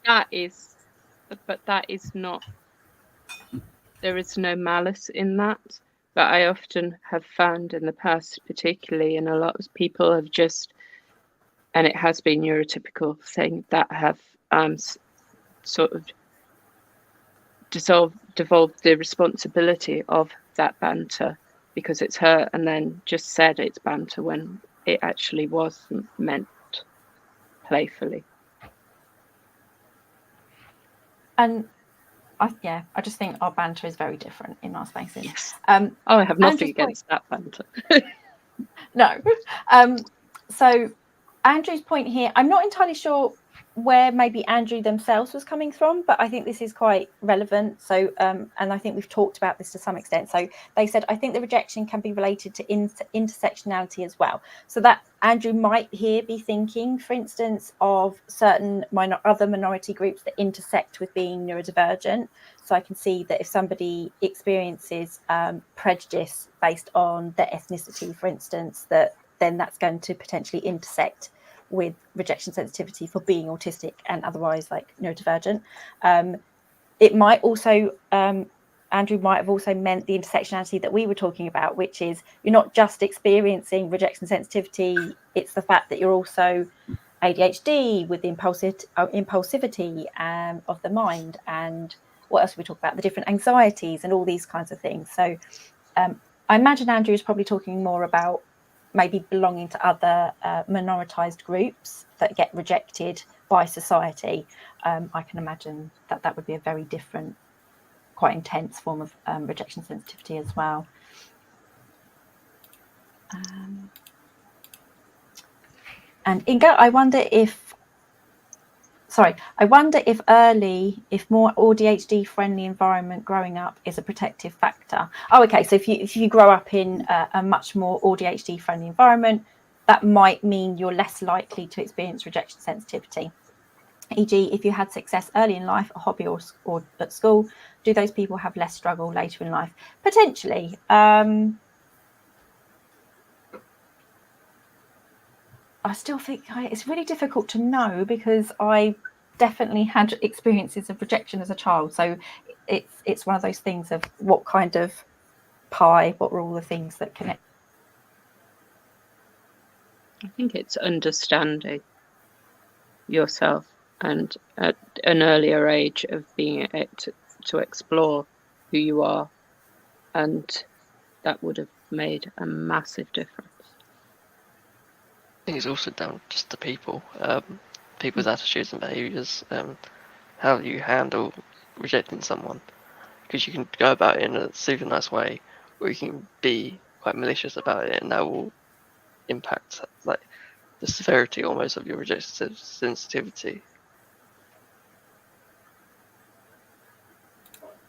that is, but that is not. There is no malice in that. But I often have found in the past, particularly, and a lot of people have just, and it has been neurotypical thing that have sort of devolved the responsibility of that banter because it's her, and then just said it's banter when it actually wasn't meant playfully. And
I just think our banter is very different in our spaces.
Yes. I have nothing against that banter.
No. So Andrew's point here, I'm not entirely sure where maybe Andrew themselves was coming from, but I think this is quite relevant. So and I think we've talked about this to some extent. So they said, I think the rejection can be related to intersectionality as well. So that Andrew might here be thinking, for instance, of certain other minority groups that intersect with being neurodivergent. So I can see that if somebody experiences prejudice based on their ethnicity, for instance, then that's going to potentially intersect with rejection sensitivity for being autistic and otherwise like neurodivergent. It might also, Andrew might have also meant the intersectionality that we were talking about, which is you're not just experiencing rejection sensitivity, it's the fact that you're also ADHD with the impulsivity of the mind, and what else we talk about, the different anxieties and all these kinds of things. So I imagine Andrew is probably talking more about maybe belonging to other minoritized groups that get rejected by society. I can imagine that would be a very different, quite intense form of rejection sensitivity as well. And Inga, I wonder if more ADHD friendly environment growing up is a protective factor. Oh, okay. So if you grow up in a much more ADHD friendly environment, that might mean you're less likely to experience rejection sensitivity. E.g., if you had success early in life, a hobby or at school, do those people have less struggle later in life? Potentially. I still think it's really difficult to know, because I definitely had experiences of rejection as a child. So it's one of those things of what kind of pie, what were all the things that connect.
I think it's understanding yourself, and at an earlier age of being able to explore who you are, and that would have made a massive difference.
I think it's also down just to people, people's attitudes and behaviours, how you handle rejecting someone. Because you can go about it in a super nice way, or you can be quite malicious about it, and that will impact like the severity almost of your rejection sensitivity.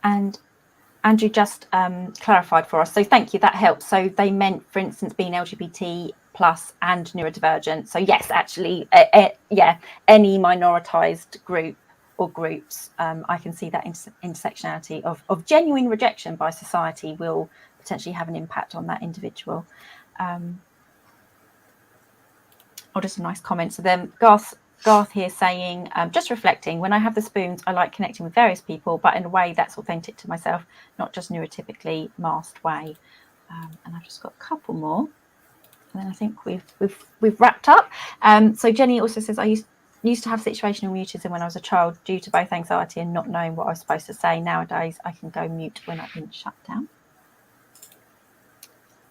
And Andrew just clarified for us, so thank you, that helps. So they meant, for instance, being LGBT plus and neurodivergent. So yes, actually, yeah, any minoritized group or groups, I can see that intersectionality of genuine rejection by society will potentially have an impact on that individual. Or just a nice comment. So then Garth here saying, just reflecting, when I have the spoons, I like connecting with various people, but in a way that's authentic to myself, not just neurotypically masked way. And I've just got a couple more, and then I think we've wrapped up. So Jenny also says, I used to have situational mutism when I was a child due to both anxiety and not knowing what I was supposed to say. Nowadays, I can go mute when I've been shut down.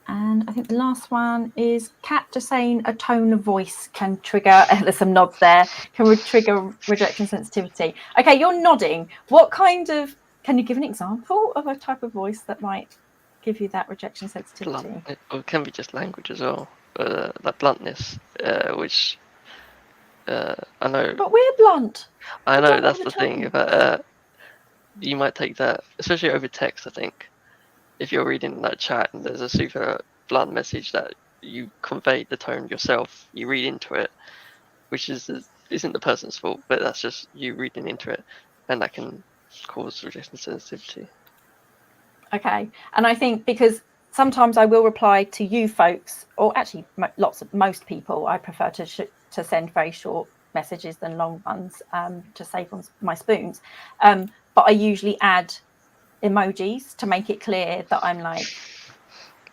And I think the last one is Kat just saying a tone of voice can trigger, there's some nods there, can trigger rejection sensitivity. Okay, you're nodding. What kind of, can you give an example of a type of voice that might give you that rejection sensitivity?
Blunt, or it can be just language as well, like bluntness, which I know.
But we're blunt.
I know that's the thing, but you might take that, especially over text, I think. If you're reading that chat and there's a super blunt message that you convey the tone yourself, you read into it, which isn't the person's fault, but that's just you reading into it, and that can cause rejection sensitivity.
Okay, and I think because sometimes I will reply to you folks, or actually most people, I prefer to send very short messages than long ones to save on my spoons, but I usually add emojis to make it clear that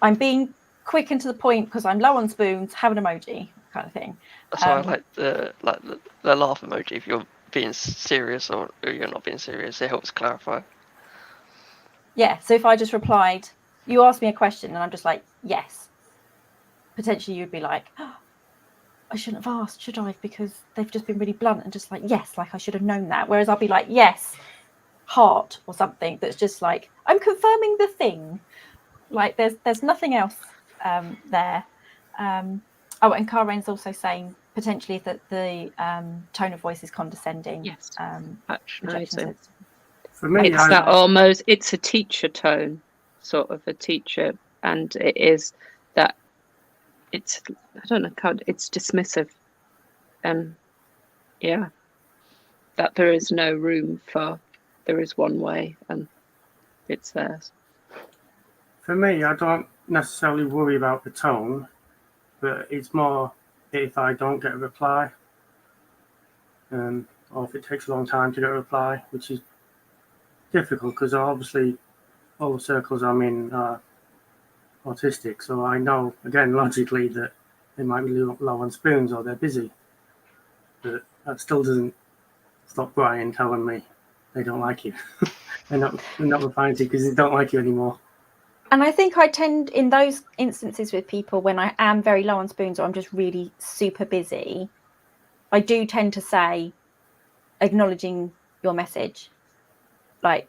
I'm being quick and to the point because I'm low on spoons, have an emoji kind of thing.
That's why I like the laugh emoji. If you're being serious or you're not being serious, it helps clarify.
Yeah, so if I just replied, you asked me a question and I'm just like, yes, potentially you'd be like, oh, I shouldn't have asked, should I? Because they've just been really blunt and just like, yes, like I should have known that. Whereas I'll be like, yes, heart or something that's just like, I'm confirming the thing. Like there's nothing else there. Oh, and Karen's also saying potentially that the tone of voice is condescending.
Yes,
Rejection.
For me,
it's that almost, it's a teacher tone, sort of a teacher, and it is that it's, I don't know, it's dismissive, and yeah, that there is no room for, there is one way and it's theirs.
For me, I don't necessarily worry about the tone, but it's more if I don't get a reply, or if it takes a long time to get a reply, which is difficult because obviously all the circles I'm in are autistic, so I know, again, logically that they might be low on spoons or they're busy, but that still doesn't stop Brian telling me they don't like you. they're not replying to you because they don't like you anymore.
And I think I tend, in those instances with people, when I am very low on spoons or I'm just really super busy, I do tend to say, acknowledging your message, like,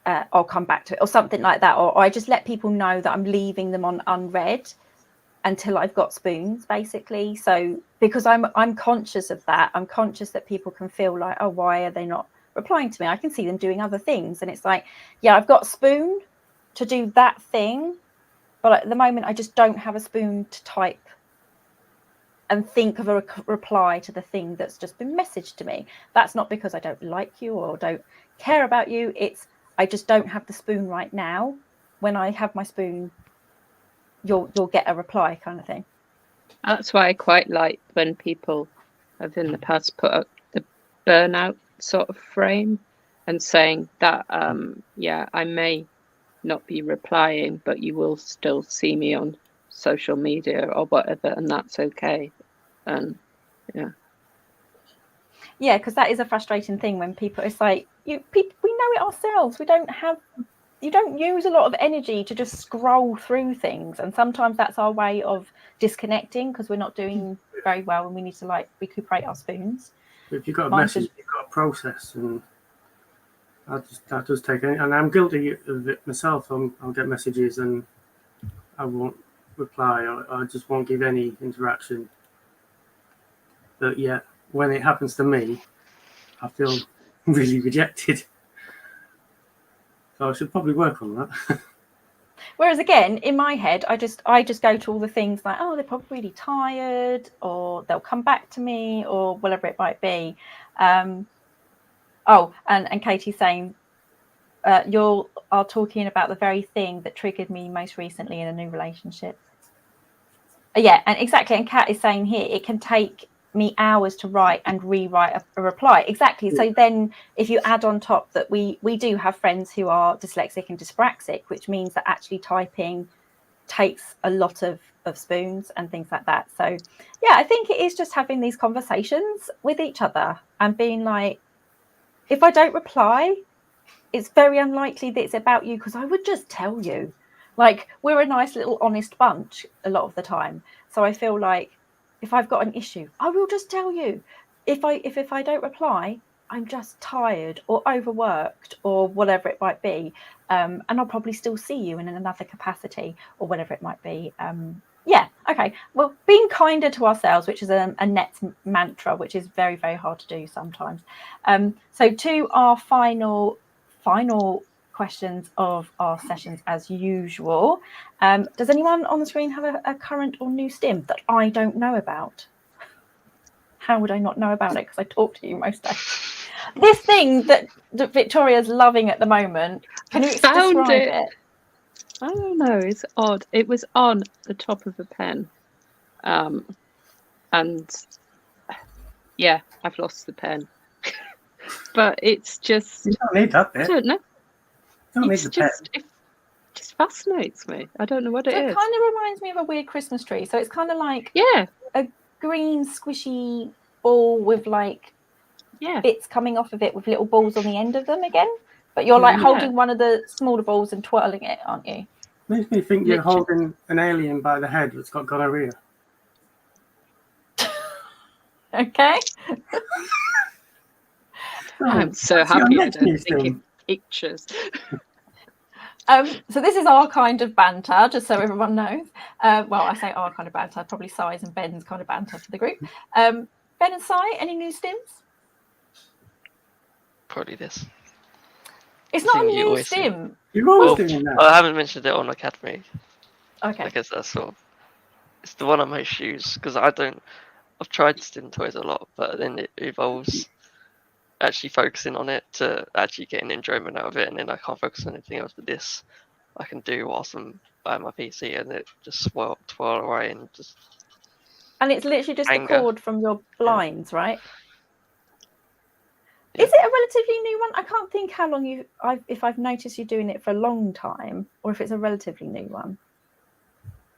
I'll come back to it or something like that. Or I just let people know that I'm leaving them on unread until I've got spoons, basically. So because I'm conscious of that, I'm conscious that people can feel like, oh, why are they not replying to me? I can see them doing other things. And it's like, yeah, I've got a spoon to do that thing, but at the moment I just don't have a spoon to type and think of a reply to the thing that's just been messaged to me. That's not because I don't like you or don't care about you. It's I just don't have the spoon right now. When I have my spoon, you'll get a reply, kind of thing.
That's why I quite like when people have in the past put up the burnout sort of frame and saying that, yeah, I may not be replying, but you will still see me on social media or whatever, and that's okay. And
yeah, because that is a frustrating thing when people, it's like, people, we know it ourselves. You don't use a lot of energy to just scroll through things, and sometimes that's our way of disconnecting because we're not doing very well and we need to like recuperate our spoons.
If you've got a message, you've got a process, and that does take. And I'm guilty of it myself. I'll get messages and I won't reply, or I just won't give any interaction. But yeah, when it happens to me, I feel really rejected. So I should probably work on that.
Whereas again, in my head, I just go to all the things like, oh, they're probably really tired, or they'll come back to me, or whatever it might be. Oh, and Katie's saying, you are talking about the very thing that triggered me most recently in a new relationship. Yeah, and exactly. And Kat is saying here, it can take me hours to write and rewrite a reply. Exactly. Yeah. So then if you add on top that we do have friends who are dyslexic and dyspraxic, which means that actually typing takes a lot of spoons and things like that. So yeah, I think it is just having these conversations with each other and being like, if I don't reply, it's very unlikely that it's about you, because I would just tell you. Like, we're a nice little honest bunch a lot of the time. So I feel like if I've got an issue, I will just tell you. If I don't reply, I'm just tired or overworked or whatever it might be. And I'll probably still see you in another capacity or whatever it might be. Yeah, okay. Well, being kinder to ourselves, which is a net mantra, which is very, very hard to do sometimes. So to our final questions of our sessions as usual. Does anyone on the screen have a current or new stim that I don't know about? How would I not know about it? Because I talk to you most days. This thing that Victoria's loving at the moment, can you describe it?
I don't know, it's odd. It was on the top of a pen. And yeah, I've lost the pen. But it's just...
You don't need that bit.
I don't know.
It
just fascinates me. I don't know what it is.
It kind of reminds me of a weird Christmas tree. So it's kind of like a green squishy ball with like bits coming off of it with little balls on the end of them again. But you're like holding one of the smaller balls and twirling it, aren't you?
Makes me think you're holding an alien by the head that's got gonorrhea.
Okay.
I'm so happy I don't think in pictures.
So this is our kind of banter, just so everyone knows. Well, I say our kind of banter, probably Si's and Ben's kind of banter for the group. Ben and Si, any new stims?
Probably this.
It's not a new stim.
You're always doing that.
I haven't mentioned it on Aucademy.
Okay.
Because that's sort of, it's the one I most use, because I've tried stim toys a lot, but then it evolves actually focusing on it to actually getting enjoyment out of it, and then I can't focus on anything else. But this I can do whilst I'm by my PC, and it just twirl away and just.
And it's literally just the cord from your blinds, right? Yeah. Is it a relatively new one? I can't think how long if I've noticed you doing it for a long time, or if it's a relatively new one,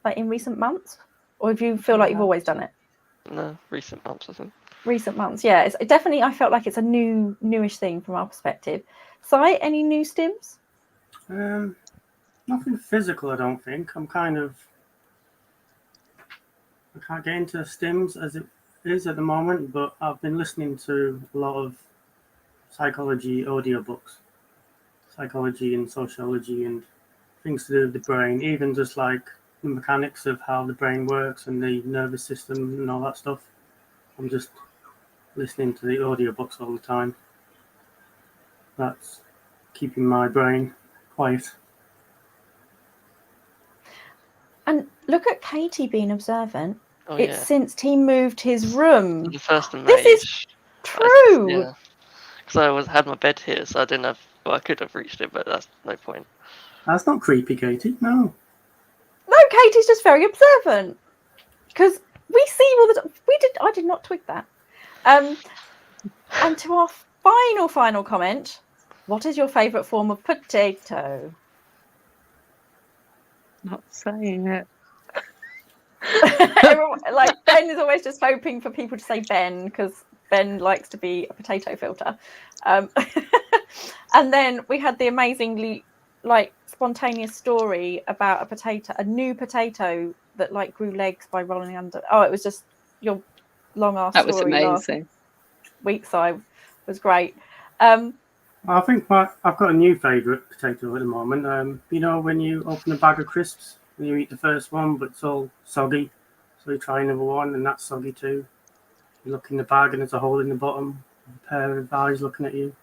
like in recent months, or if you feel like you've always done it.
No, recent months, I think.
Recent months, yeah. It's definitely, I felt like it's a newish thing from our perspective. Si, any new stims?
Nothing physical, I don't think. I can't get into stims as it is at the moment, but I've been listening to a lot of psychology audiobooks, psychology and sociology and things to do with the brain, even just like the mechanics of how the brain works and the nervous system and all that stuff. I'm just listening to the audiobooks all the time. That's keeping my brain quiet.
And look at Katie being observant. It's since he moved his room.
The 1st of May.
This is true.
Because I had my bed here, so I didn't have. Well, I could have reached it, but that's no point.
That's not creepy, Katie. No.
No, Katie's just very observant. Because We see all the. I did not twig that. And to our final comment, what is your favourite form of potato?
Not saying it.
Everyone, like Ben is always just hoping for people to say Ben because Ben likes to be a potato filter. And then we had the amazingly spontaneous story about a new potato that grew legs by rolling under. Oh, it was just your long ass
That was
story
amazing.
last week, so was great.
I think I've got a new favourite potato at the moment. You know, when you open a bag of crisps and you eat the first one, but it's all soggy, so you try another one and that's soggy too. You look in the bag and there's a hole in the bottom, a pair of eyes looking at you.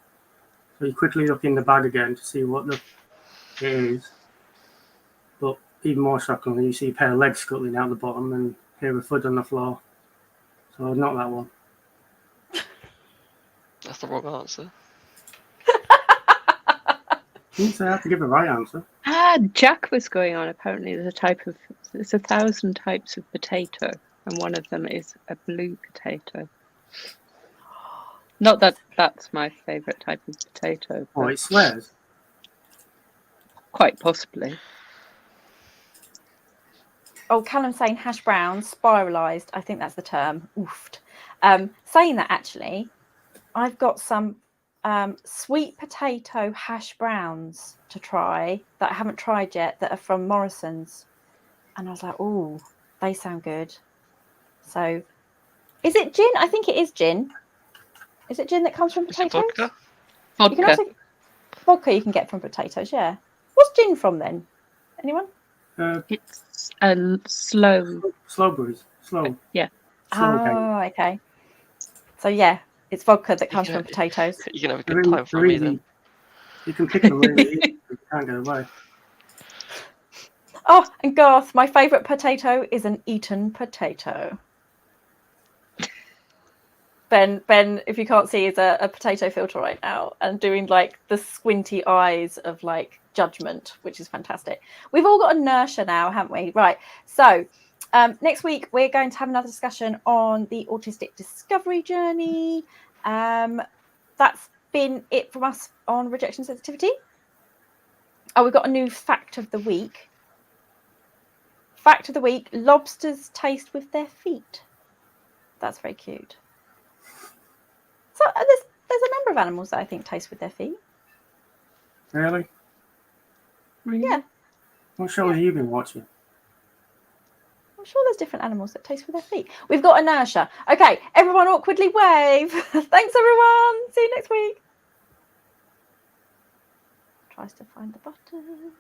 So you quickly look in the bag again to see what it is. But even more shockingly, you see a pair of legs scuttling out the bottom and hear a foot on the floor. So not that one.
That's the wrong answer.
You didn't say I have to give a right answer.
Jack was going on. Apparently, there's 1,000 types of potato, and one of them is a blue potato. Not that that's my favourite type of potato.
Oh,
But
it swears.
quite possibly.
Oh, Callum's saying hash browns, spiralised. I think that's the term. Oofed. Saying that, actually, I've got some sweet potato hash browns to try that I haven't tried yet that are from Morrison's. And I was like, oh, they sound good. So, is it gin? I think it is gin. Is it gin that comes from
Is it
potatoes?
vodka?
You can
Vodka.
also, vodka you can get from potatoes, yeah. What's gin from then? Anyone?
It's a slow.
Slow breeze. Slow.
Yeah.
Slow game.
Oh, okay. So yeah, it's vodka that comes
can
from potatoes.
You can have a
They're
good time from me then.
You can pick them really easy. You can't get away.
Oh, and Garth, my favourite potato is an eaten potato. Ben, if you can't see, is a potato filter right now and doing the squinty eyes of judgment, which is fantastic. We've all got inertia now, haven't we? Right. So next week we're going to have another discussion on the autistic discovery journey. That's been it from us on rejection sensitivity. Oh, we've got a new fact of the week. Fact of the week: lobsters taste with their feet. That's very cute. So there's a number of animals that I think taste with their feet.
Really?
Yeah.
What shows have you been watching?
I'm sure there's different animals that taste with their feet. We've got inertia. Okay, everyone awkwardly wave. Thanks, everyone. See you next week. Tries to find the button.